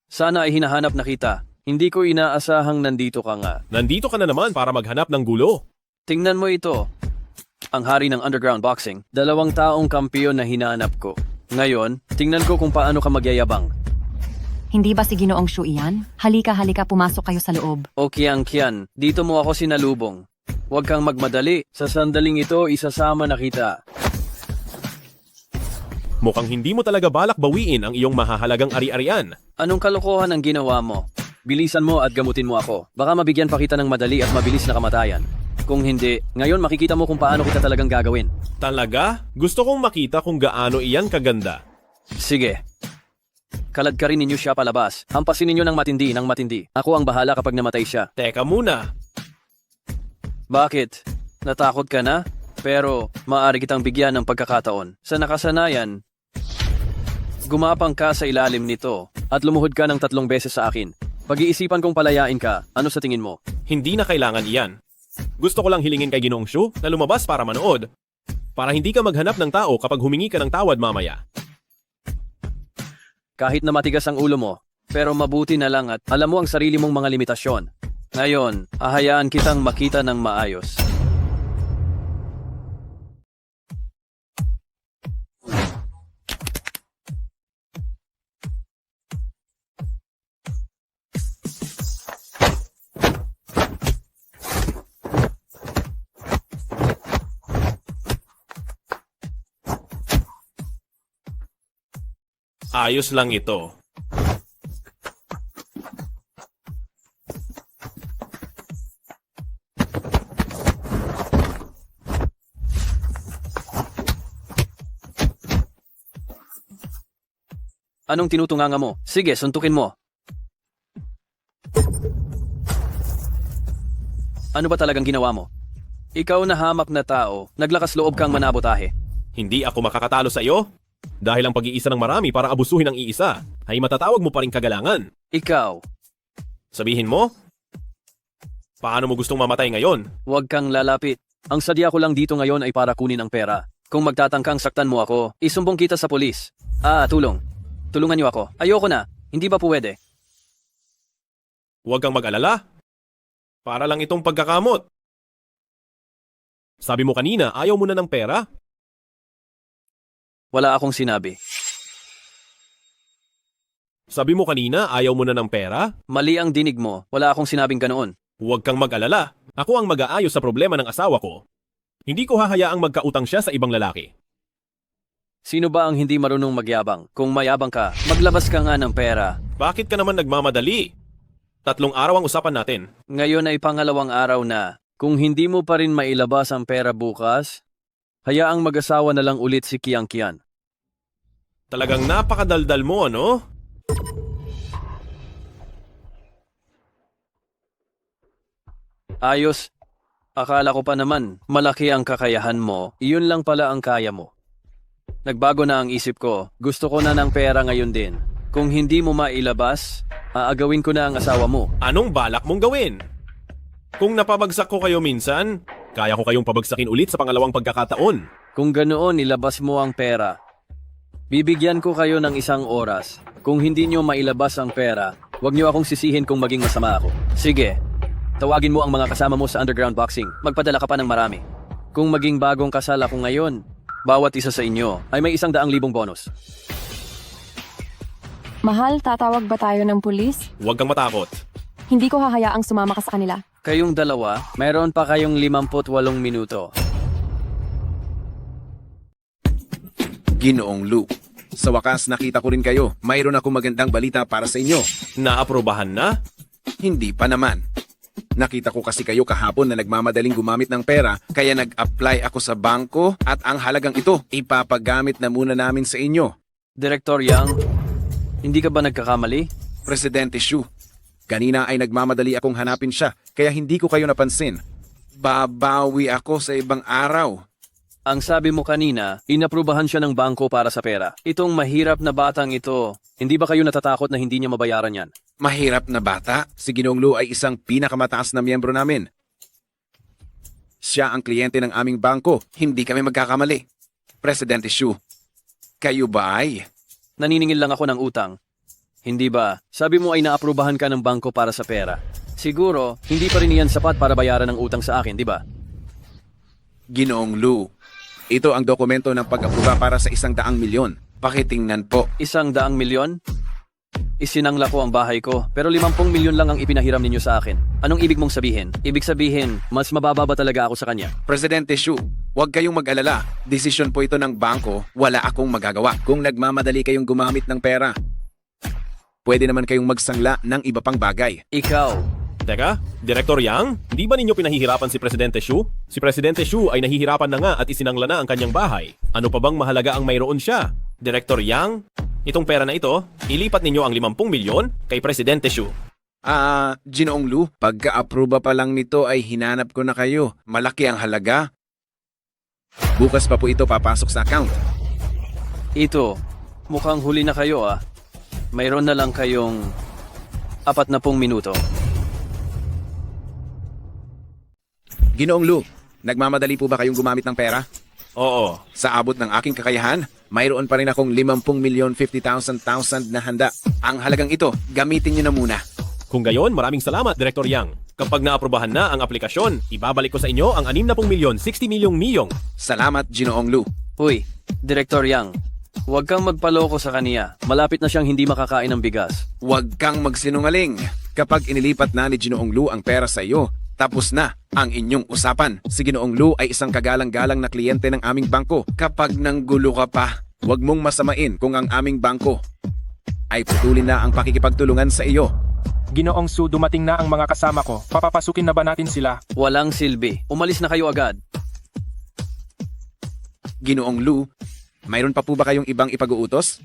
Sana ay hinahanap na kita. Hindi ko inaasahang nandito ka nga. Nandito ka na naman para maghanap ng gulo. Tingnan mo ito. Ang hari ng underground boxing, 2 taong kampiyon na hinahanap ko. Ngayon, tingnan ko kung paano ka magyayabang. Hindi ba si Ginoong Shu iyan? Halika, pumasok kayo sa loob. O Kian, dito mo ako sinalubong. Huwag kang magmadali. Sa sandaling ito, isasama na kita. Mukhang hindi mo talaga balak bawiin ang iyong mahahalagang ari-arian. Anong kalokohan ang ginawa mo? Bilisan mo at gamutin mo ako. Baka mabigyan pa kita ng madali at mabilis na kamatayan. Kung hindi, ngayon makikita mo kung paano kita talagang gagawin. Talaga? Gusto kong makita kung gaano iyan kaganda. Sige. Kalad ka rin ninyo siya palabas. Hampasin ninyo ng matindi. Ako ang bahala kapag namatay siya. Teka muna. Bakit? Natakot ka na? Pero maaari kitang bigyan ng pagkakataon. Sa nakasanayan, gumapang ka sa ilalim nito at lumuhod ka ng 3 beses sa akin. Pag-iisipan kong palayain ka, ano sa tingin mo? Hindi na kailangan iyan. Gusto ko lang hilingin kay Ginoong Shu na lumabas para manood. Para hindi ka maghanap ng tao kapag humingi ka ng tawad mamaya. Kahit na matigas ang ulo mo, pero mabuti na lang at alam mo ang sarili mong mga limitasyon. Ngayon, hahayaan kitang makita ng maayos. Ayos lang ito. Anong tinutunganga mo? Sige, suntukin mo. Ano ba talagang ginawa mo? Ikaw na hamak na tao, naglakas loob kang manabotahe. Hindi ako makakatalo sa iyo. Dahil ang pag-iisa ng marami para abusuhin ang iisa, ay matatawag mo pa rin kagalangan. Ikaw. Sabihin mo? Paano mo gustong mamatay ngayon? Huwag kang lalapit. Ang sadya ko lang dito ngayon ay para kunin ang pera. Kung magtatangkang saktan mo ako, isumbong kita sa polis. Tulong. Tulungan niyo ako. Ayoko na. Hindi ba pwede? Huwag kang mag-alala. Para lang itong pagkakamot. Sabi mo kanina, ayaw mo na ng pera? Wala akong sinabi. Sabi mo kanina, ayaw mo na ng pera? Mali ang dinig mo. Wala akong sinabing ganoon. Huwag kang mag-alala. Ako ang mag-aayos sa problema ng asawa ko. Hindi ko hahayaang magkautang siya sa ibang lalaki. Sino ba ang hindi marunong magyabang? Kung mayabang ka, maglabas ka nga ng pera. Bakit ka naman nagmamadali? 3 araw ang usapan natin. Ngayon ay pangalawang araw na. Kung hindi mo pa rin mailabas ang pera bukas, hayaang mag-asawa na lang ulit si Kian. Talagang napakadaldal mo, ano? Ayos. Akala ko pa naman, malaki ang kakayahan mo, iyon lang pala ang kaya mo. Nagbago na ang isip ko, gusto ko na ng pera ngayon din. Kung hindi mo mailabas, aagawin ko na ang asawa mo. Anong balak mong gawin? Kung napabagsak ko kayo minsan, kaya ko kayong pabagsakin ulit sa pangalawang pagkakataon. Kung ganoon, ilabas mo ang pera. Bibigyan ko kayo ng 1 oras. Kung hindi nyo mailabas ang pera, huwag nyo akong sisihin kung maging masama ako. Sige, tawagin mo ang mga kasama mo sa underground boxing. Magpadala ka pa ng marami. Kung maging bagong kasal ako ngayon, bawat isa sa inyo ay may 100,000 bonus. Mahal, tatawag ba tayo ng pulis? Huwag kang matakot. Hindi ko hahayaang sumama ka sa kanila. Kayong dalawa, mayroon pa kayong 58 minuto. Ginoong Lu, sa wakas nakita ko rin kayo. Mayroon ako magandang balita para sa inyo. Naaprobahan na? Hindi pa naman. Nakita ko kasi kayo kahapon na nagmamadaling gumamit ng pera, kaya nag-apply ako sa bangko at ang halagang ito ipapagamit na muna namin sa inyo. Director Yang, hindi ka ba nagkakamali? Presidente Shu, kanina ay nagmamadali akong hanapin siya, kaya hindi ko kayo napansin. Babawi ako sa ibang araw. Ang sabi mo kanina, inaprubahan siya ng bangko para sa pera. Itong mahirap na batang ito, hindi ba kayo natatakot na hindi niya mabayaran yan? Mahirap na bata? Si Ginoong Lu ay isang pinakamataas na miyembro namin. Siya ang kliyente ng aming bangko. Hindi kami magkakamali. Presidente Shu, kayo ba ay? Naniningil lang ako ng utang. Hindi ba? Sabi mo ay naaprubahan ka ng bangko para sa pera. Siguro, hindi pa rin iyan sapat para bayaran ng utang sa akin, di ba? Ginoong Lu, ito ang dokumento ng pag-apruba para sa 100 milyon. Pakitingnan po. 100 milyon? Isinangla ko ang bahay ko, pero 50 milyon lang ang ipinahiram ninyo sa akin. Anong ibig mong sabihin? Ibig sabihin, mas mababa ba talaga ako sa kanya? Presidente Xu, huwag kayong mag-alala. Desisyon po ito ng bangko, wala akong magagawa. Kung nagmamadali kayong gumamit ng pera, pwede naman kayong magsangla ng iba pang bagay. Ikaw, Teka, Director Yang, di ba ninyo pinahihirapan si Presidente Xu? Si Presidente Xu ay nahihirapan na nga at isinangla na ang kanyang bahay. Ano pa bang mahalaga ang mayroon siya? Director Yang, itong pera na ito, ilipat ninyo ang 50 milyon kay Presidente Xu. Ginoong Lu, pagka-aproba pa lang nito ay hinanap ko na kayo. Malaki ang halaga. Bukas pa po ito papasok sa account. ito, mukhang huli na kayo ah. Mayroon na lang kayong 40 minuto. Ginoong Lu, nagmamadali po ba kayong gumamit ng pera? Oo. Sa abot ng aking kakayahan, mayroon pa rin akong 50,050,000 na handa. Ang halagang ito, gamitin niyo na muna. Kung gayon, maraming salamat, Director Yang. Kapag naaprobahan na ang aplikasyon, ibabalik ko sa inyo ang 60 milyon, 60 milyong miyong. Salamat, Ginoong Lu. Uy, Director Yang, huwag kang magpaloko sa kaniya. Malapit na siyang hindi makakain ng bigas. Huwag kang magsinungaling. Kapag inilipat na ni Ginoong Lu ang pera sa iyo, tapos na ang inyong usapan. Si Ginoong Lu ay isang kagalang-galang na kliyente ng aming bangko. Kapag nanggulo ka pa, huwag mong masamain kung ang aming bangko ay putulin na ang pakikipagtulungan sa iyo. Ginoong Su, dumating na ang mga kasama ko. Papapasukin na ba natin sila? Walang silbi. Umalis na kayo agad. Ginoong Lu, mayroon pa po ba kayong ibang ipag-uutos?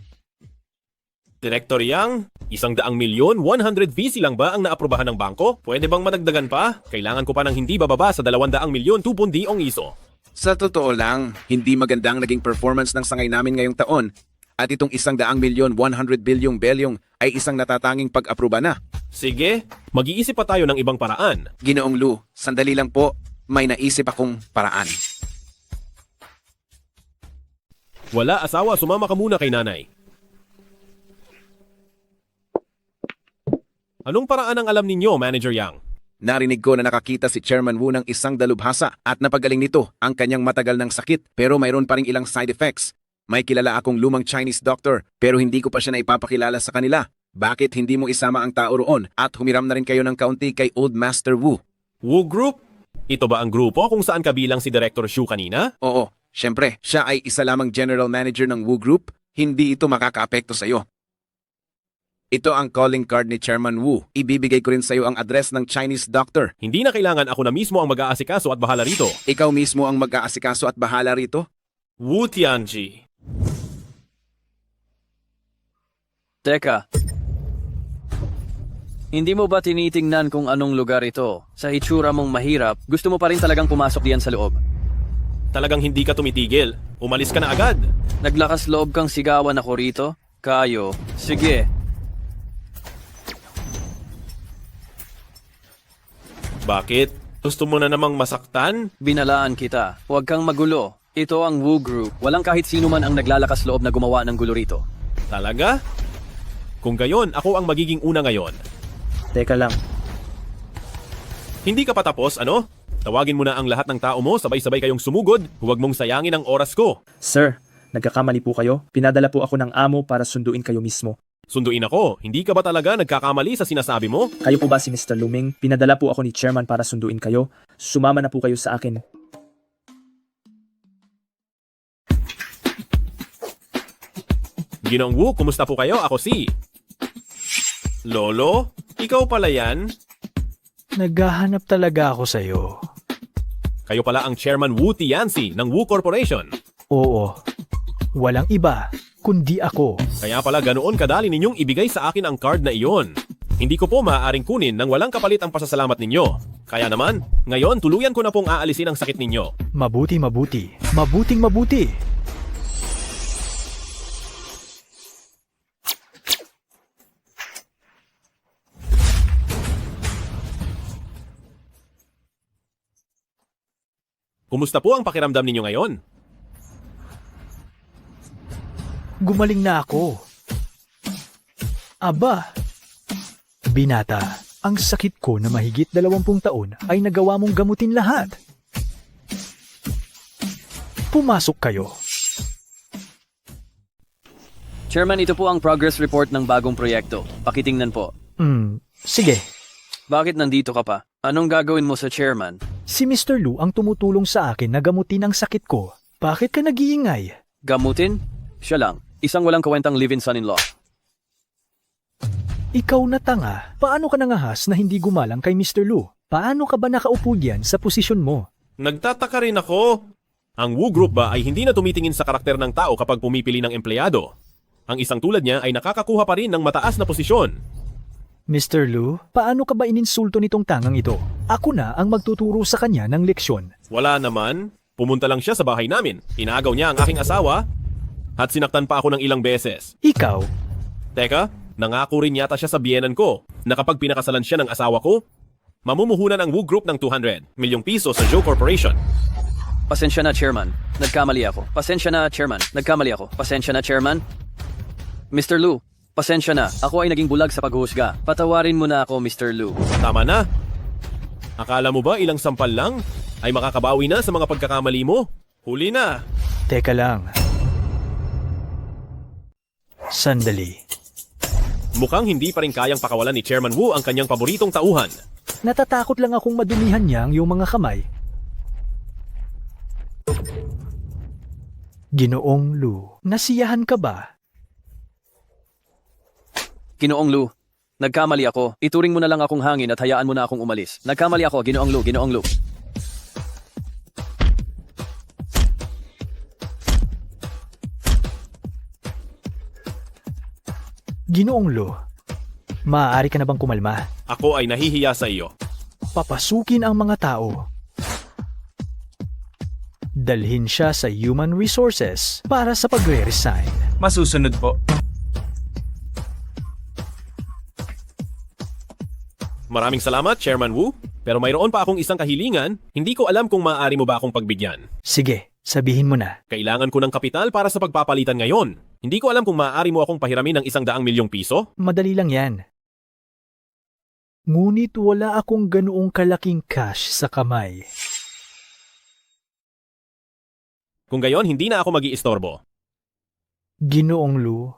Director Yang, 100 milyon, 100 VC lang ba ang naaprobahan ng bangko? Pwede bang madagdagan pa? Kailangan ko pa ng hindi bababa sa 200 milyon 2.0 iso. Sa totoo lang, hindi magandang naging performance ng sangay namin ngayong taon. At itong 100 milyon, 100 bilyong belyong ay isang natatanging pag-aproba na. Sige, mag-iisip pa tayo ng ibang paraan. Ginoong Lu, sandali lang po, may naisip akong paraan. Wala asawa, sumama ka muna kay nanay. Anong paraan ang alam ninyo, Manager Yang? Narinig ko na nakakita si Chairman Wu ng isang dalubhasa at napagaling nito ang kanyang matagal ng sakit pero mayroon pa ring ilang side effects. May kilala akong lumang Chinese doctor pero hindi ko pa siya naipapakilala sa kanila. Bakit hindi mo isama ang tao roon at humiram na rin kayo ng kaunti kay Old Master Wu? Wu Group? Ito ba ang grupo kung saan kabilang si Director Xu kanina? Oo, syempre, siya ay isa lamang general manager ng Wu Group. Hindi ito makakaapekto sa iyo. Ito ang calling card ni Chairman Wu. Ibibigay ko rin sa iyo ang address ng Chinese doctor. Hindi na kailangan ako na mismo ang mag-aasikaso at bahala rito. Ikaw mismo ang mag-aasikaso at bahala rito? Wu Tianji. Teka. Hindi mo ba tinitingnan kung anong lugar ito? Sa hitsura mong mahirap, gusto mo pa rin talagang pumasok diyan sa loob. Talagang hindi ka tumitigil. Umalis ka na agad. Naglakas loob kang sigawan ako rito? Kayo. Sige. Bakit? Gusto mo na namang masaktan? Binalaan kita. Huwag kang magulo. Ito ang Wu Group. Walang kahit sino man ang naglalakas loob na gumawa ng gulo rito. Talaga? Kung gayon, ako ang magiging una ngayon. Teka lang. Hindi ka pa tapos, ano? Tawagin mo na ang lahat ng tao mo, sabay-sabay kayong sumugod. Huwag mong sayangin ang oras ko. Sir, nagkakamali po kayo. Pinadala po ako ng amo para sunduin kayo mismo. Sunduin ako. Hindi ka ba talaga nagkakamali sa sinasabi mo? Kayo po ba si Mr. Luming? Pinadala po ako ni Chairman para sunduin kayo. Sumama na po kayo sa akin. Ginoong Wu, kumusta po kayo? Ako si... Lolo? Ikaw pala yan? Naghahanap talaga ako sa'yo. Kayo pala ang Chairman Wu Tianzi ng Wu Corporation. Oo. Walang iba, kundi ako. Kaya pala ganoon kadali ninyong ibigay sa akin ang card na iyon. Hindi ko po maaaring kunin nang walang kapalit ang pasasalamat ninyo. Kaya naman, ngayon tuluyan ko na pong aalisin ang sakit ninyo. Mabuti, mabuti. Mabuting mabuti. Kumusta po ang pakiramdam ninyo ngayon? Gumaling na ako. Aba, binata, ang sakit ko na mahigit 20 taon ay nagawa mong gamutin lahat. Pumasok kayo. Chairman, ito po ang progress report ng bagong proyekto. Pakitingnan po. Sige. Bakit nandito ka pa? Anong gagawin mo sa chairman? Si Mr. Lu ang tumutulong sa akin na gamutin ang sakit ko. Bakit ka nag-iingay? Gamutin? Siya lang. Isang walang kawentang live-in son-in-law. Ikaw na tanga. Paano ka nangahas na hindi gumalang kay Mr. Lu? Paano ka ba nakaupo diyan sa posisyon mo? Nagtataka rin ako. Ang Wu Group ba ay hindi na tumitingin sa karakter ng tao kapag pumipili ng empleyado? Ang isang tulad niya ay nakakakuha pa rin ng mataas na posisyon. Mr. Lu, paano ka ba ininsulto nitong tangang ito? Ako na ang magtuturo sa kanya ng leksyon. Wala naman. Pumunta lang siya sa bahay namin. Inaagaw niya ang aking asawa at sinaktan pa ako ng ilang beses. Ikaw? Teka, nangako rin yata siya sa biyenan ko na kapag pinakasalan siya ng asawa ko, mamumuhunan ang Wu Group ng 200 milyong piso sa Zhou Corporation. Pasensya na, Chairman. Nagkamali ako. Pasensya na, Chairman. Nagkamali ako. Pasensya na, Chairman. Mr. Lu, pasensya na. Ako ay naging bulag sa paghuhusga. Patawarin mo na ako, Mr. Lu. Tama na. Akala mo ba ilang sampal lang ay makakabawi na sa mga pagkakamali mo? Huli na. Teka lang. Sandali. Mukhang hindi pa rin kayang pakawalan ni Chairman Wu ang kanyang paboritong tauhan. Natatakot lang akong madumihan niya ang iyong mga kamay. Ginoong Lu, nasiyahan ka ba? Ginoong Lu, nagkamali ako. Ituring mo na lang akong hangin at hayaan mo na akong umalis. Nagkamali ako, Ginoong Lu, Ginoong Lu. Ginoong Lu, maaari ka na bang kumalma? Ako ay nahihiya sa iyo. Papasukin ang mga tao. Dalhin siya sa Human Resources para sa pagre-resign. Masusunod po. Maraming salamat, Chairman Wu. Pero mayroon pa akong isang kahilingan. Hindi ko alam kung maaari mo ba akong pagbigyan. Sige, sabihin mo na. Kailangan ko ng kapital para sa pagpapalitan ngayon. Hindi ko alam kung maaari mo akong pahiramin ng 100 milyong piso. Madali lang yan. Ngunit wala akong ganoong kalaking cash sa kamay. Kung gayon, hindi na ako mag-iistorbo. Ginoong Lu,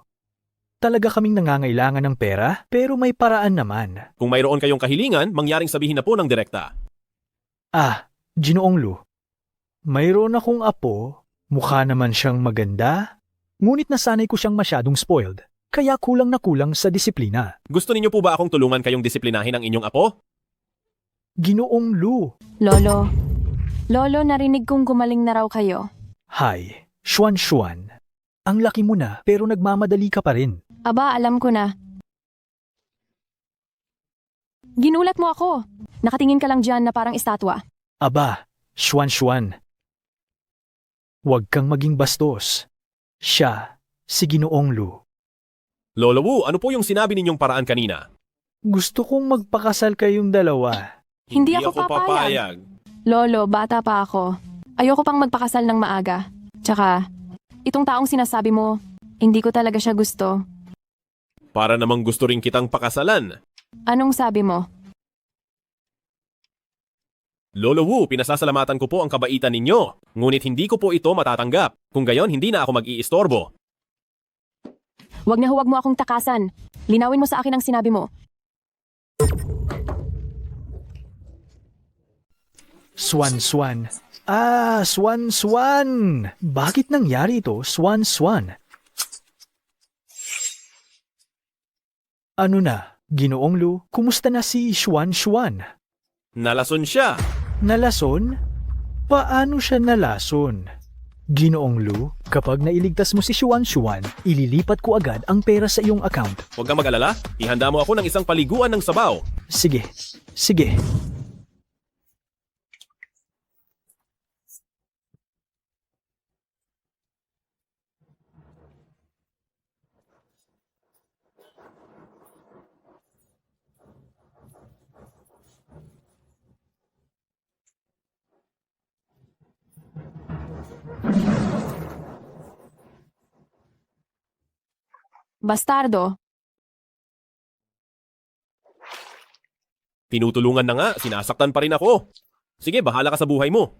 talaga kaming nangangailangan ng pera, pero may paraan naman. Kung mayroon kayong kahilingan, mangyaring sabihin na po ng direkta. Ginoong Lu, mayroon akong apo, mukha naman siyang maganda, ngunit nasanay ko siyang masyadong spoiled, kaya kulang na kulang sa disiplina. Gusto ninyo po ba akong tulungan kayong disiplinahin ang inyong apo? Ginoong Lu. Lolo, narinig kong gumaling na raw kayo. Hi, Xuan. Ang laki mo na pero nagmamadali ka pa rin. Aba, alam ko na. Ginulat mo ako. Nakatingin ka lang dyan na parang estatwa. Aba, Xuan. Huwag kang maging bastos. Siya, si Ginoong Lu. Lolo Wu, ano po yung sinabi ninyong paraan kanina? Gusto kong magpakasal kayong dalawa. Hindi ako papayag. Lolo, bata pa ako. Ayoko pang magpakasal ng maaga. Tsaka, itong taong sinasabi mo, hindi ko talaga siya gusto. Para namang gusto rin kitang pakasalan. Anong sabi mo? Lolo Wu, pinasasalamatan ko po ang kabaitan ninyo. Ngunit hindi ko po ito matatanggap. Kung gayon, hindi na ako mag-iistorbo. Huwag mo akong takasan. Linawin mo sa akin ang sinabi mo. Swan. Swan. Bakit nangyari ito, Swan? Ano na, Ginoong Lu, kumusta na si Xuan? Nalason siya. Nalason? Paano siya nalason? Ginoong Lu, kapag nailigtas mo si Xuan, ililipat ko agad ang pera sa iyong account. Huwag kang mag-alala, ihanda mo ako ng isang paliguan ng sabaw. Sige. Bastardo. Tinutulungan na nga, sinasaktan pa rin ako. Sige, bahala ka sa buhay mo.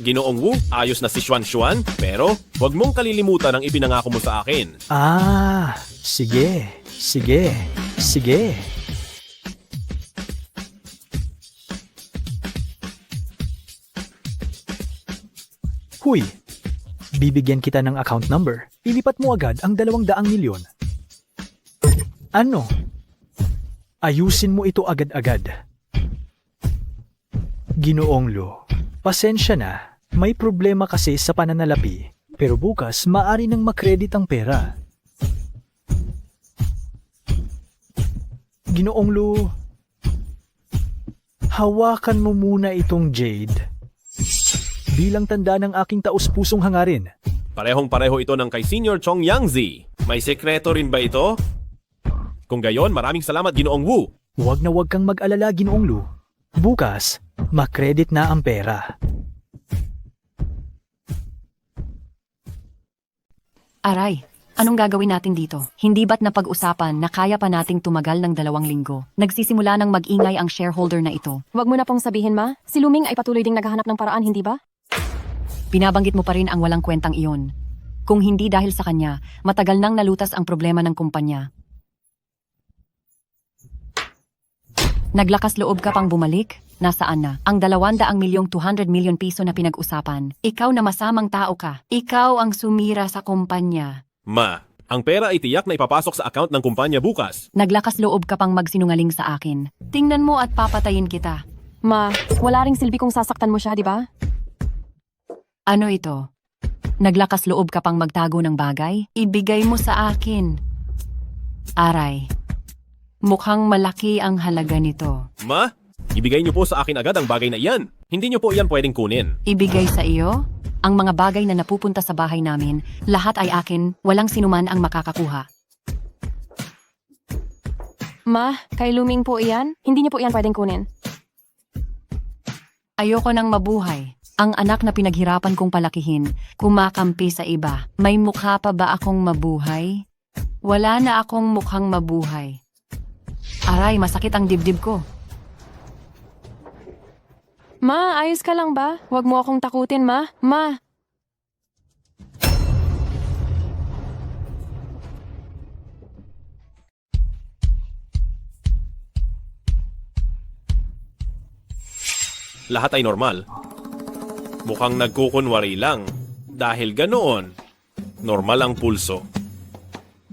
Ginoong Wu, ayos na si Xuan, pero huwag mong kalilimutan ang ipinangako mo sa akin. Sige. Huy, bibigyan kita ng account number. Ilipat mo agad ang 200 milyon. Ano? Ayusin mo ito agad-agad. Ginoong Lu, pasensya na. May problema kasi sa pananalapi. Pero bukas, maari nang makredit ang pera. Ginoong Lu, hawakan mo muna itong jade. Bilang tanda ng aking taus-pusong hangarin. Parehong-pareho ito ng kay Senior Chong Yangzi. May sekreto rin ba ito? Kung gayon, maraming salamat, Ginoong Wu. Huwag na huwag kang mag-alala, Ginoong Lu. Bukas, makredit na ang pera. Aray, anong gagawin natin dito? Hindi ba't napag-usapan na kaya pa nating tumagal ng 2 linggo? Nagsisimula ng mag-ingay ang shareholder na ito. Huwag mo na pong sabihin, Ma. Si Luming ay patuloy ding naghahanap ng paraan, hindi ba? Binabanggit mo pa rin ang walang kwentang iyon. Kung hindi dahil sa kanya, matagal nang nalutas ang problema ng kumpanya. Naglakas loob ka pang bumalik? Nasaan na? Ang 200 milyong 200 milyon piso na pinag-usapan. Ikaw na masamang tao ka. Ikaw ang sumira sa kumpanya. Ma, ang pera ay tiyak na ipapasok sa account ng kumpanya bukas. Naglakas loob ka pang magsinungaling sa akin. Tingnan mo at papatayin kita. Ma, wala ring silbi kung sasaktan mo siya, di ba? Ano ito? Naglakas loob ka pang magtago ng bagay? Ibigay mo sa akin. Aray, mukhang malaki ang halaga nito. Ma, ibigay niyo po sa akin agad ang bagay na iyan. Hindi niyo po iyan pwedeng kunin. Ibigay sa iyo? Ang mga bagay na napupunta sa bahay namin, lahat ay akin, walang sinuman ang makakakuha. Ma, kay Luming po iyan? Hindi niyo po iyan pwedeng kunin. Ayoko nang mabuhay. Ang anak na pinaghirapan kong palakihin, kumakampi sa iba. May mukha pa ba akong mabuhay? Wala na akong mukhang mabuhay. Aray, masakit ang dibdib ko. Ma, ayos ka lang ba? Huwag mo akong takutin, Ma. Ma! Lahat ay normal. Mukhang nagkukunwari lang. Dahil ganoon, normal ang pulso.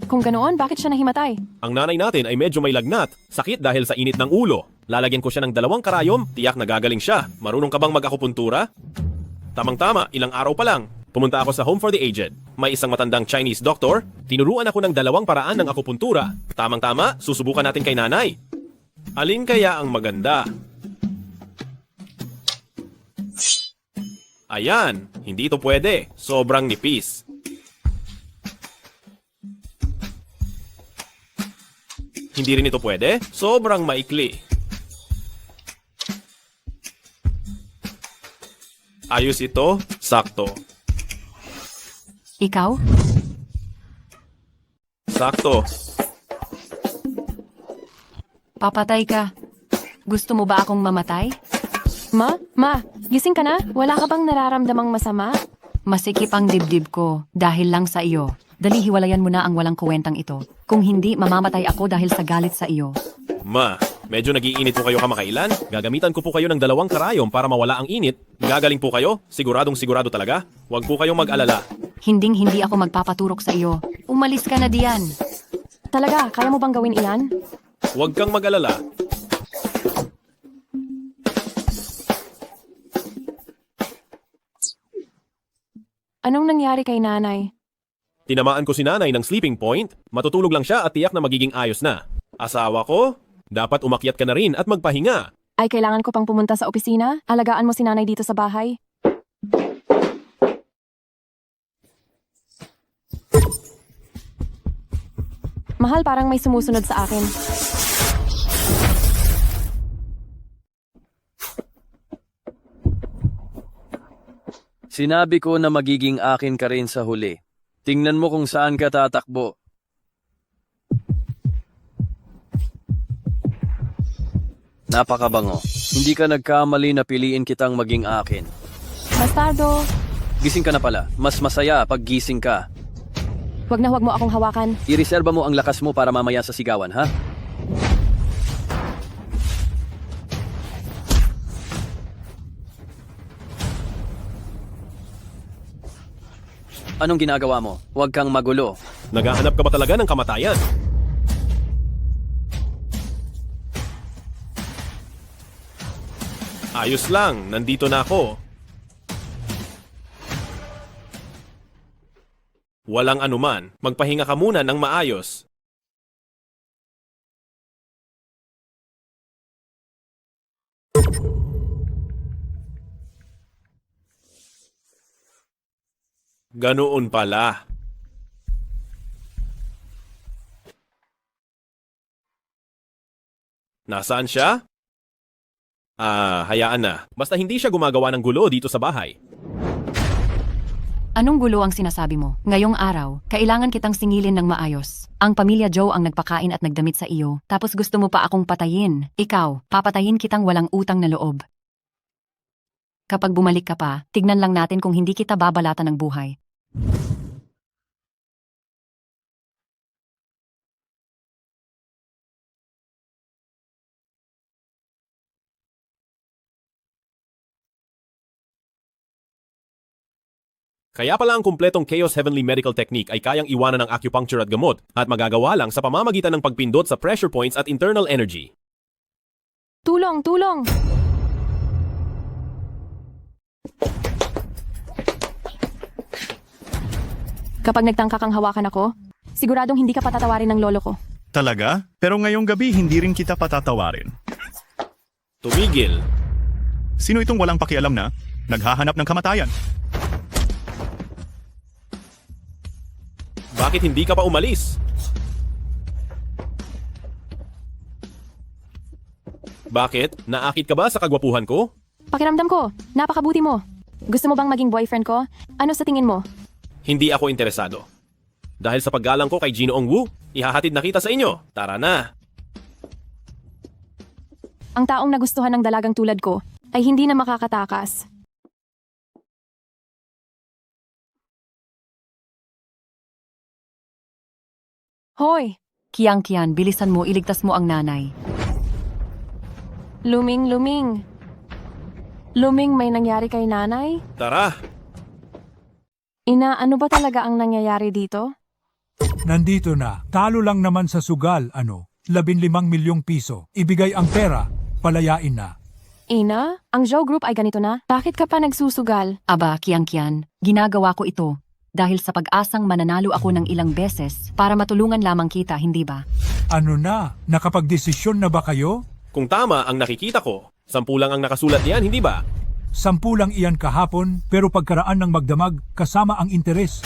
Kung ganoon, bakit siya nahimatay? Ang nanay natin ay medyo may lagnat. Sakit dahil sa init ng ulo. Lalagyan ko siya ng 2 karayom, tiyak na gagaling siya. Marunong ka bang mag-akupuntura? Tamang-tama, ilang araw pa lang. Pumunta ako sa Home for the Aged. May isang matandang Chinese doctor. Tinuruan ako ng 2 paraan ng akupuntura. Tamang-tama, susubukan natin kay nanay. Alin kaya ang maganda? Ayan, hindi ito pwede. Sobrang nipis. Hindi rin ito pwede. Sobrang maikli. Ayos ito. Sakto. Ikaw? Sakto. Papatay ka. Gusto mo ba akong mamatay? Ma, gising ka na? Wala ka bang nararamdamang masama? Masikip ang dibdib ko dahil lang sa iyo. Dali hiwalayan mo na ang walang kuwentang ito. Kung hindi, mamamatay ako dahil sa galit sa iyo. Ma, medyo nagiinit po kayo kamakailan. Gagamitan ko po kayo ng 2 karayom para mawala ang init. Gagaling po kayo? Siguradong sigurado talaga? Huwag po kayong mag-alala. Hindi ako magpapaturok sa iyo. Umalis ka na diyan. Talaga, kaya mo bang gawin iyan? Huwag kang mag-alala. Anong nangyari kay nanay? Tinamaan ko si nanay ng sleeping point. Matutulog lang siya at tiyak na magiging ayos na. Asawa ko, dapat umakyat ka na rin at magpahinga. Ay, kailangan ko pang pumunta sa opisina? Alagaan mo si nanay dito sa bahay? Mahal, parang may sumusunod sa akin. Sinabi ko na magiging akin ka rin sa huli. Tingnan mo kung saan ka tatakbo. Napakabango. Hindi ka nagkamali na piliin kitang maging akin. Bastardo! Gising ka na pala. Mas masaya pag gising ka. Wag na wag mo akong hawakan. Ireserba mo ang lakas mo para mamaya sa sigawan, ha? Anong ginagawa mo? Huwag kang magulo. Naghahanap ka ba talaga ng kamatayan? Ayos lang, nandito na ako. Walang anuman, magpahinga ka muna ng maayos. Ganoon pala. Nasaan siya? Hayaan na. Basta hindi siya gumagawa ng gulo dito sa bahay. Anong gulo ang sinasabi mo? Ngayong araw, kailangan kitang singilin ng maayos. Ang pamilya Joe ang nagpakain at nagdamit sa iyo, tapos gusto mo pa akong patayin. Ikaw, papatayin kitang walang utang na loob. Kapag bumalik ka pa, tignan lang natin kung hindi kita babalatan ng buhay. Kaya pala ang kumpletong Chaos Heavenly Medical Technique ay kayang iwanan ng acupuncture at gamot at magagawa lang sa pamamagitan ng pagpindot sa pressure points at internal energy. Tulong! Tulong! Kapag nagtangka kang hawakan ako, siguradong hindi ka patatawarin ng lolo ko. Talaga? Pero ngayong gabi hindi rin kita patatawarin. Tumigil. Sino itong walang pakialam na naghahanap ng kamatayan? Bakit hindi ka pa umalis? Bakit? Naakit ka ba sa kagwapuhan ko? Pakiramdam ko, napakabuti mo. Gusto mo bang maging boyfriend ko? Ano sa tingin mo? Hindi ako interesado. Dahil sa paggalang ko kay Ginoong Wu, ihahatid na kita sa inyo. Tara na. Ang taong nagustuhan ng dalagang tulad ko ay hindi na makakatakas. Hoy! Kiang-kian, bilisan mo, iligtas mo ang nanay. Luming, luming. Luming, may nangyari kay nanay? Tara. Ina, ano ba talaga ang nangyayari dito? Nandito na. Talo lang naman sa sugal, 15 milyong piso. Ibigay ang pera, palayain na. Ina, ang Joe Group ay ganito na? Bakit ka pa nagsusugal? Aba, Kiang-kian, ginagawa ko ito dahil sa pag-asang mananalo ako ng ilang beses para matulungan lamang kita, hindi ba? Ano na? Nakapagdesisyon na ba kayo? Kung tama ang nakikita ko, 10 lang ang nakasulat niyan, hindi ba? 10 lang iyan kahapon, pero pagkaraan ng magdamag, kasama ang interes.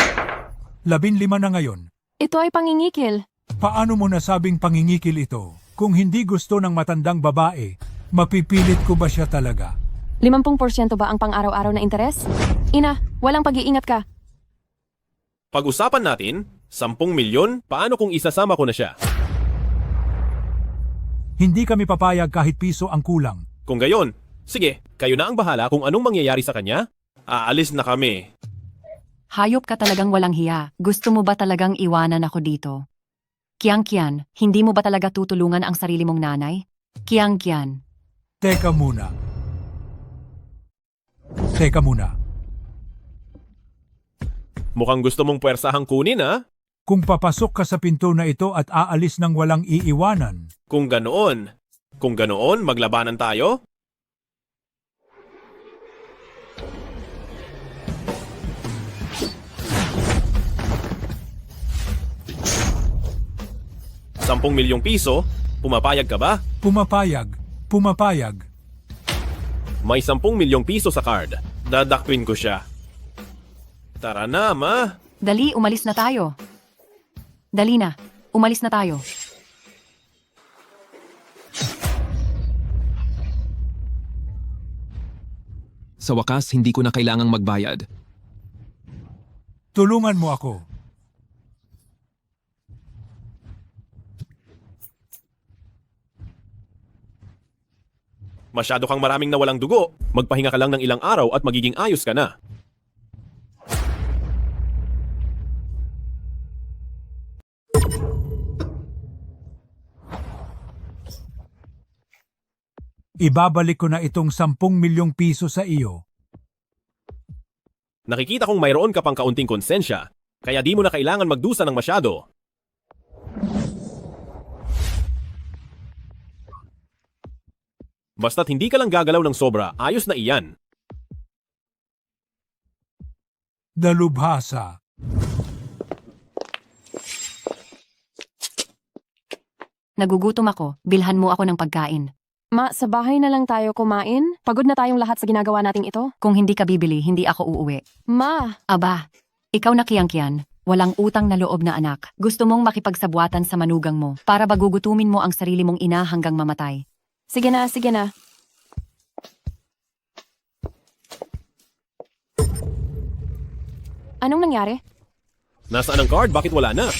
15 na ngayon. Ito ay pangingikil. Paano mo nasabing pangingikil ito? Kung hindi gusto ng matandang babae, mapipilit ko ba siya talaga? 50% ba ang pang-araw-araw na interes? Ina, walang pag-iingat ka. Pag-usapan natin, 10 milyon, paano kung isasama ko na siya? Hindi kami papayag kahit piso ang kulang. Kung gayon, sige, kayo na ang bahala kung anong mangyayari sa kanya. Aalis na kami. Hayop ka talagang walang hiya. Gusto mo ba talagang iwanan ako dito? Kiang-kian, hindi mo ba talaga tutulungan ang sarili mong nanay? Kiang-kian. Teka muna. Teka muna. Mukhang gusto mong puwersahang kunin, ha? Kung papasok ka sa pinto na ito at aalis ng walang iiwanan. Kung ganoon, maglabanan tayo? ₱10 milyong, pumapayag ka ba? Pumapayag. Pumapayag. May ₱10 milyong sa card. Dadakwin ko siya. Tara na, ma. Dali, umalis na tayo. Dali na, umalis na tayo. Sa wakas, hindi ko na kailangang magbayad. Tulungan mo ako. Masyado kang maraming nawalang dugo. Magpahinga ka lang ng ilang araw at magiging ayos ka na. Ibabalik ko na itong 10 milyong piso sa iyo. Nakikita kong mayroon ka pang kaunting konsensya, kaya di mo na kailangan magdusa ng masyado. Basta't hindi ka lang gagalaw ng sobra, ayos na iyan. Dalubhasa. Nagugutom ako, bilhan mo ako ng pagkain. Ma, sa bahay na lang tayo kumain? Pagod na tayong lahat sa ginagawa nating ito? Kung hindi ka bibili, hindi ako uuwi. Ma! Aba, ikaw na Kiangkian, walang utang na loob na anak. Gusto mong makipagsabuatan sa manugang mo para bagugutumin mo ang sarili mong ina hanggang mamatay. Sige na, sige na. Anong nangyari? Nasaan ang card? Bakit wala na?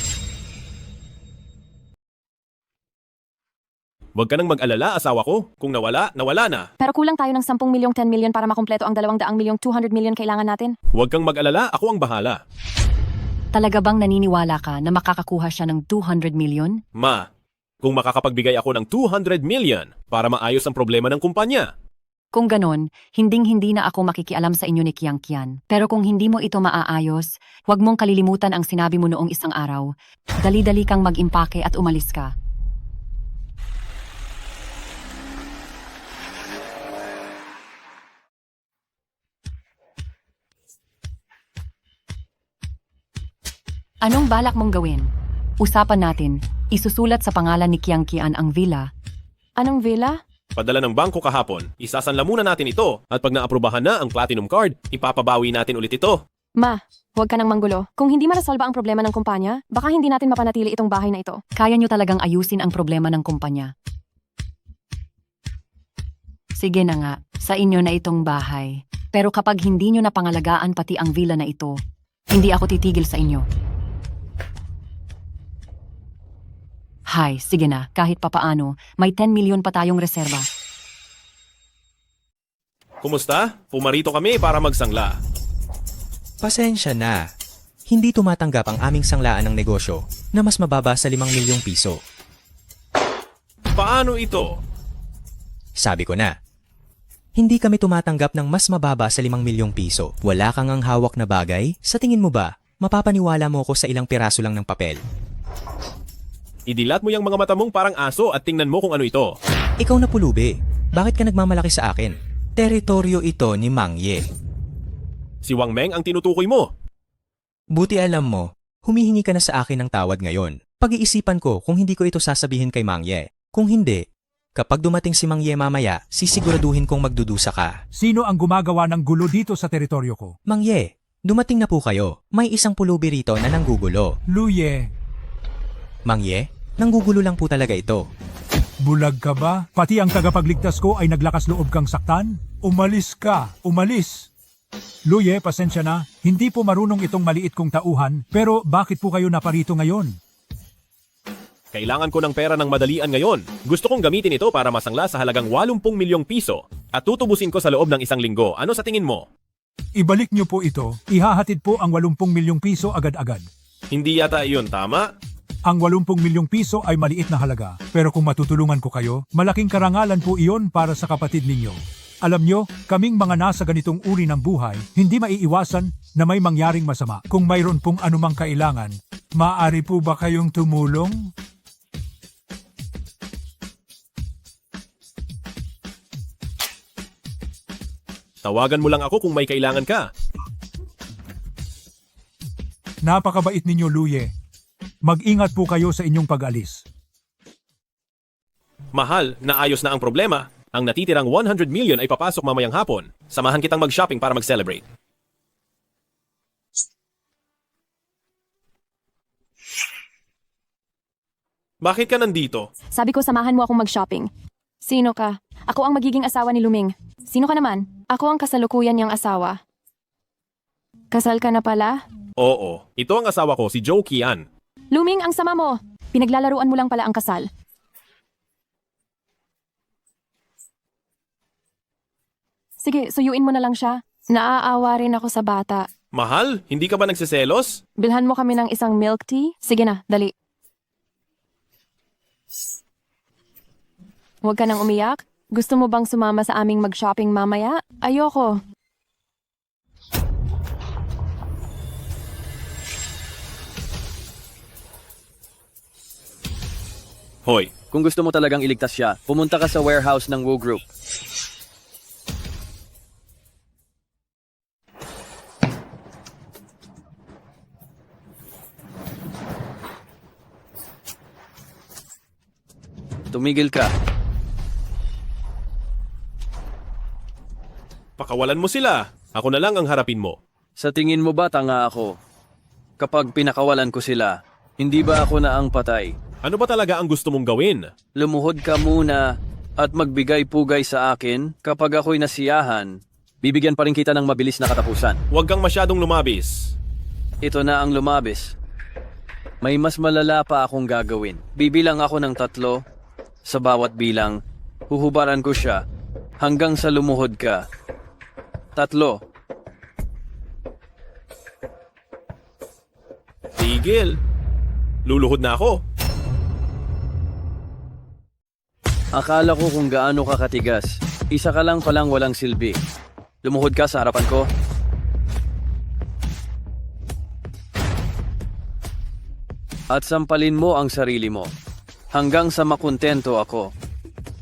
Huwag ka nang mag-alala, asawa ko. Kung nawala, nawala na. Pero kulang tayo ng 10 milyong 10 milyon para makumpleto ang 200 milyong 200 milyon kailangan natin. Huwag kang mag-alala, ako ang bahala. Talaga bang naniniwala ka na makakakuha siya ng 200 milyon? Ma, kung makakapagbigay ako ng 200 million para maayos ang problema ng kumpanya. Kung ganon, hinding-hindi na ako makikialam sa inyo ni Kiangkian. Pero kung hindi mo ito maaayos, huwag mong kalilimutan ang sinabi mo noong isang araw. Dali-dali kang mag-impake at umalis ka. Anong balak mong gawin? Usapan natin, isusulat sa pangalan ni Kiangkian ang villa. Anong villa? Padala ng bangko kahapon, isasanla muna natin ito at pag naaprubahan na ang platinum card, ipapabawi natin ulit ito. Ma, huwag ka nang manggulo. Kung hindi marasolba ang problema ng kumpanya, baka hindi natin mapanatili itong bahay na ito. Kaya nyo talagang ayusin ang problema ng kumpanya. Sige na nga, sa inyo na itong bahay. Pero kapag hindi nyo napangalagaan pati ang villa na ito, hindi ako titigil sa inyo. Hay, sige na, kahit papaano, may 10 milyon pa tayong reserba. Kumusta? Pumarito kami para magsangla. Pasensya na. Hindi tumatanggap ang aming sanglaan ng negosyo na mas mababa sa 5 milyong piso. Paano ito? Sabi ko na. Hindi kami tumatanggap ng mas mababa sa 5 milyong piso. Wala kang ang hawak na bagay? Sa tingin mo ba, mapapaniwala mo ko sa ilang piraso lang ng papel? Idilat mo yung mga mata mong parang aso at tingnan mo kung ano ito. Ikaw na pulubi. Bakit ka nagmamalaki sa akin? Teritoryo ito ni Mang Ye. Si Wang Meng ang tinutukoy mo. Buti alam mo, humihingi ka na sa akin ng tawad ngayon. Pag-iisipan ko kung hindi ko ito sasabihin kay Mang Ye. Kung hindi, kapag dumating si Mang Ye mamaya, sisiguraduhin kong magdudusa ka. Sino ang gumagawa ng gulo dito sa teritoryo ko? Mang Ye, dumating na po kayo. May isang pulubi rito na nanggugulo. Luye. Mang Ye, nanggugulo lang po talaga ito. Bulag ka ba? Pati ang tagapagligtas ko ay naglakas loob kang saktan? Umalis ka! Umalis! Luye, pasensya na. Hindi po marunong itong maliit kong tauhan, pero bakit po kayo naparito ngayon? Kailangan ko ng pera ng madalian ngayon. Gusto kong gamitin ito para masangla sa halagang 80 milyong piso at tutubusin ko sa loob ng isang linggo. Ano sa tingin mo? Ibalik niyo po ito. Ihahatid po ang 80 milyong piso agad-agad. Hindi yata iyon tama? Ang 80 milyong piso ay maliit na halaga, pero kung matutulungan ko kayo, malaking karangalan po iyon para sa kapatid ninyo. Alam nyo, kaming mga nasa ganitong uri ng buhay, hindi maiiwasan na may mangyaring masama. Kung mayroon pong anumang kailangan, maaari po ba kayong tumulong? Tawagan mo lang ako kung may kailangan ka. Napakabait ninyo, Luye. Mag-ingat po kayo sa inyong pag-alis. Mahal, naayos na ang problema. Ang natitirang 100 million ay papasok mamayang hapon. Samahan kitang mag-shopping para mag-celebrate. Bakit ka nandito? Sabi ko samahan mo akong mag-shopping. Sino ka? Ako ang magiging asawa ni Luming. Sino ka naman? Ako ang kasalukuyan niyang asawa. Kasal ka na pala? Oo, ito ang asawa ko, si Joe Kian. Luming, ang sama mo! Pinaglalaruan mo lang pala ang kasal. Sige, suyuin mo na lang siya. Naaawa rin ako sa bata. Mahal, hindi ka ba nagsiselos? Bilhan mo kami ng isang milk tea? Sige na, dali. Huwag ka nang umiyak. Gusto mo bang sumama sa aming mag-shopping mamaya? Ayoko. Hoy, Kung gusto mo talagang iligtas siya, pumunta ka sa warehouse ng Woo Group. Tumigil ka. pakawalan mo sila. Ako na lang ang harapin mo. Sa tingin mo ba tanga ako? Kapag pinakawalan ko sila, hindi ba ako na ang patay? Ano ba talaga ang gusto mong gawin? Lumuhod ka muna at magbigay-pugay sa akin. Kapag ako'y nasiyahan, bibigyan pa rin kita ng mabilis na katapusan. Huwag kang masyadong lumabis. Ito na ang lumabis. May mas malala pa akong gagawin. Bibilang ako ng 3. Sa bawat bilang, huhubaran ko siya hanggang sa lumuhod ka. 3. Tigil. Luluhod na ako. Akala ko kung gaano ka katigas. Isa ka lang palang walang silbi. Lumuhod ka sa harapan ko. At sampalin mo ang sarili mo. Hanggang sa makontento ako.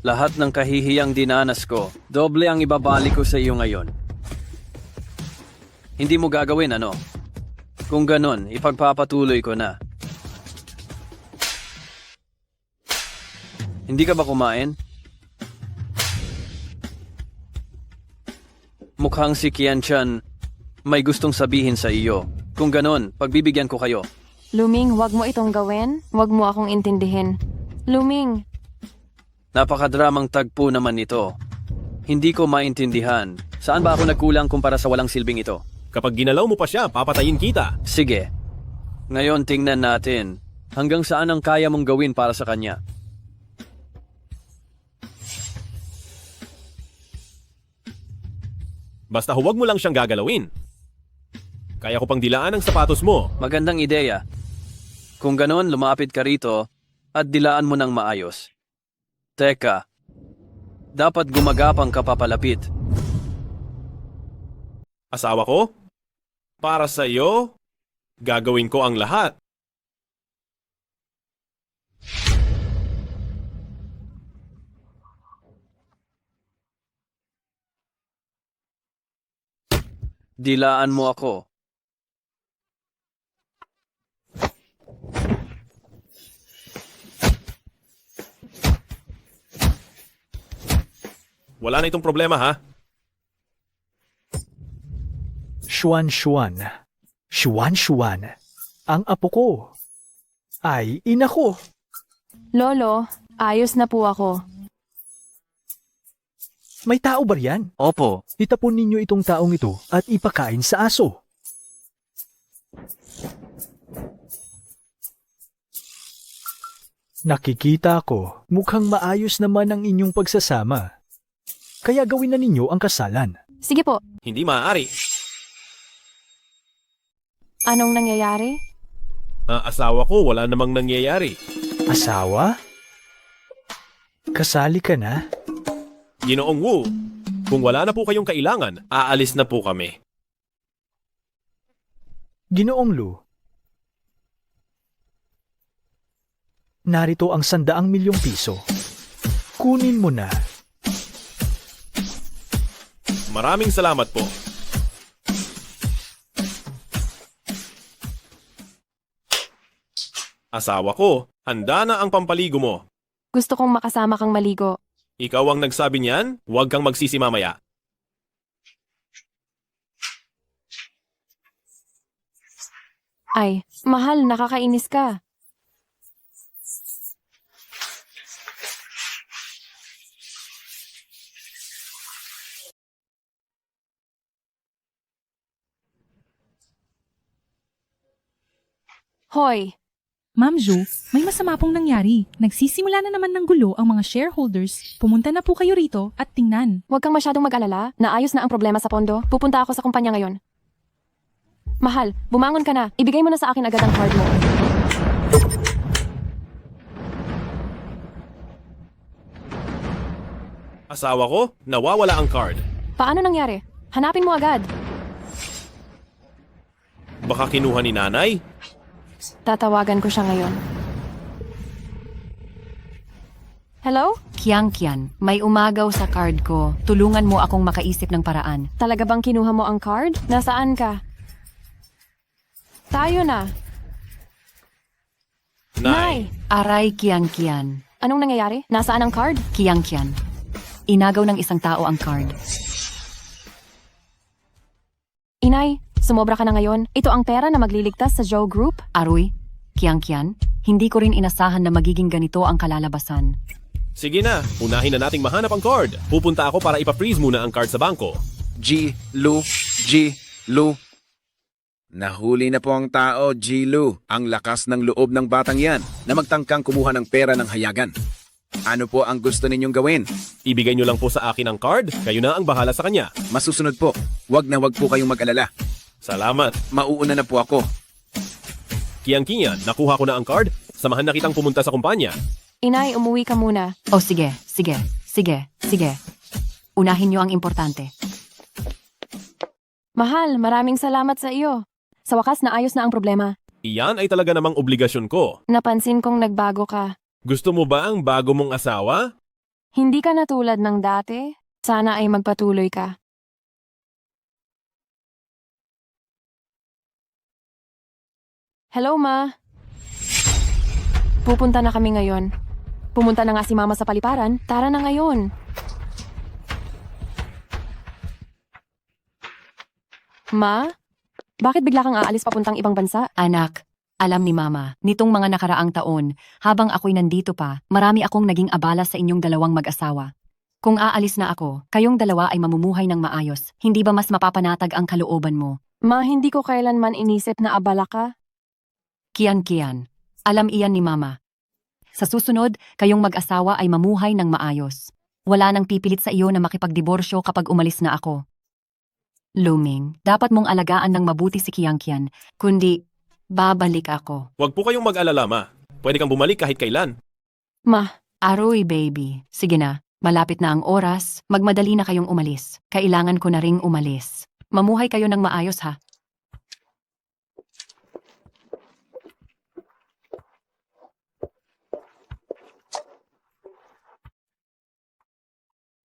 Lahat ng kahihiyang dinanas ko, doble ang ibabalik ko sa iyo ngayon. Hindi mo gagawin ano? Kung ganon, ipagpapatuloy ko na. Hindi ka ba kumain? Mukhang si Qianchan may gustong sabihin sa iyo. Kung ganon, pagbibigyan ko kayo. Luming, wag mo itong gawin. Wag mo akong intindihin. Luming, Napakadramang tagpo naman ito. Hindi ko maintindihan. Saan ba ako nagkulang kumpara sa walang silbing ito? Kapag ginalaw mo pa siya, papatayin kita. Sige. Ngayon tingnan natin. Hanggang saan ang kaya mong gawin para sa kanya? Basta huwag mo lang siyang gagalawin. Kaya ko pang dilaan ang sapatos mo. Magandang ideya. Kung ganon, lumapit ka rito at dilaan mo ng maayos. Teka, dapat gumagapang ka papalapit. Asawa ko? Para sa iyo, gagawin ko ang lahat. Dilaan mo ako. Wala na itong problema ha? Xuan. Ang apo ko ay ina ko. Lolo, ayos na po ako. May tao ba riyan? Opo. Itapon ninyo itong taong ito at ipakain sa aso. Nakikita ko, mukhang maayos naman ang inyong pagsasama. Kaya gawin na ninyo ang kasalan. Sige po, Hindi maaari. anong nangyayari? Asawa ko, wala namang nangyayari. Asawa? Kasali ka na? Ginoong Wu, kung wala na po kayong kailangan, aalis na po kami. Ginoong Lu. Narito ang 100 milyong piso. Kunin mo na. Maraming salamat po. Asawa ko, handa na ang pampaligo mo. Gusto kong makasama kang maligo. Ikaw ang nagsabi niyan, huwag kang magsisi mamaya. Ay, mahal, nakakainis ka. Hoy, Ma'am Zhu, may masama pong nangyari. Nagsisimula na naman ng gulo ang mga shareholders. Pumunta na po kayo rito at tingnan. Huwag kang masyadong mag-alala. Naayos na ang problema sa pondo. Pupunta ako sa kumpanya ngayon. Mahal, bumangon ka na. Ibigay mo na sa akin agad ang card mo. Asawa ko, nawawala ang card. Paano nangyari? Hanapin mo agad. Baka kinuha ni nanay? Tatawagan ko siya ngayon. Hello? Kian, may umagaw sa card ko. Tulungan mo akong makaisip ng paraan. Talaga bang kinuha mo ang card? Nasaan ka? Tayo na. Nay! Aray, Kian. Anong nangyayari? Nasaan ang card? Kian. Inagaw ng isang tao ang card. Inay, sumobra ka na ngayon. Ito ang pera na magliligtas sa Zhou Group. Aroy, Kian, hindi ko rin inasahan na magiging ganito ang kalalabasan. Sige na, unahin na nating mahanap ang card. Pupunta ako para ipa-freeze muna ang card sa bangko. G. Lu. Nahuli na po ang tao, G. Lu. Ang lakas ng loob ng batang yan na magtangkang kumuha ng pera ng hayagan. Ano po ang gusto ninyong gawin? Ibigay nyo lang po sa akin ang card, kayo na ang bahala sa kanya. Masusunod po. Wag po kayong mag-alala. Salamat. Mauuna na po ako. Kian, nakuha ko na ang card. Samahan na kitang pumunta sa kumpanya. Inay, umuwi ka muna. Oh, sige. Unahin niyo ang importante. Mahal, maraming salamat sa iyo. Sa wakas, naayos na ang problema. Iyan ay talaga namang obligasyon ko. Napansin kong nagbago ka. Gusto mo ba ang bago mong asawa? Hindi ka na tulad ng dati. Sana ay magpatuloy ka. Hello, Ma. Pupunta na kami ngayon. Pumunta na nga si Mama sa paliparan. Tara na ngayon. Ma? Bakit bigla kang aalis papuntang ibang bansa? Anak, alam ni Mama, nitong mga nakaraang taon, habang ako'y nandito pa, marami akong naging abala sa inyong dalawang mag-asawa. Kung aalis na ako, kayong dalawa ay mamumuhay ng maayos. Hindi ba mas mapapanatag ang kalooban mo? Ma, hindi ko kailanman inisip na abala ka. Kian, alam iyan ni Mama. Sa susunod, kayong mag-asawa ay mamuhay ng maayos. Wala nang pipilit sa iyo na makipagdiborsyo kapag umalis na ako. Luming, dapat mong alagaan ng mabuti si Kian, kundi babalik ako. Huwag po kayong mag-alala, Ma. Pwede kang bumalik kahit kailan. Ma. Aroy, baby. Sige na, malapit na ang oras. Magmadali na kayong umalis. Kailangan ko na ring umalis. Mamuhay kayo ng maayos, ha?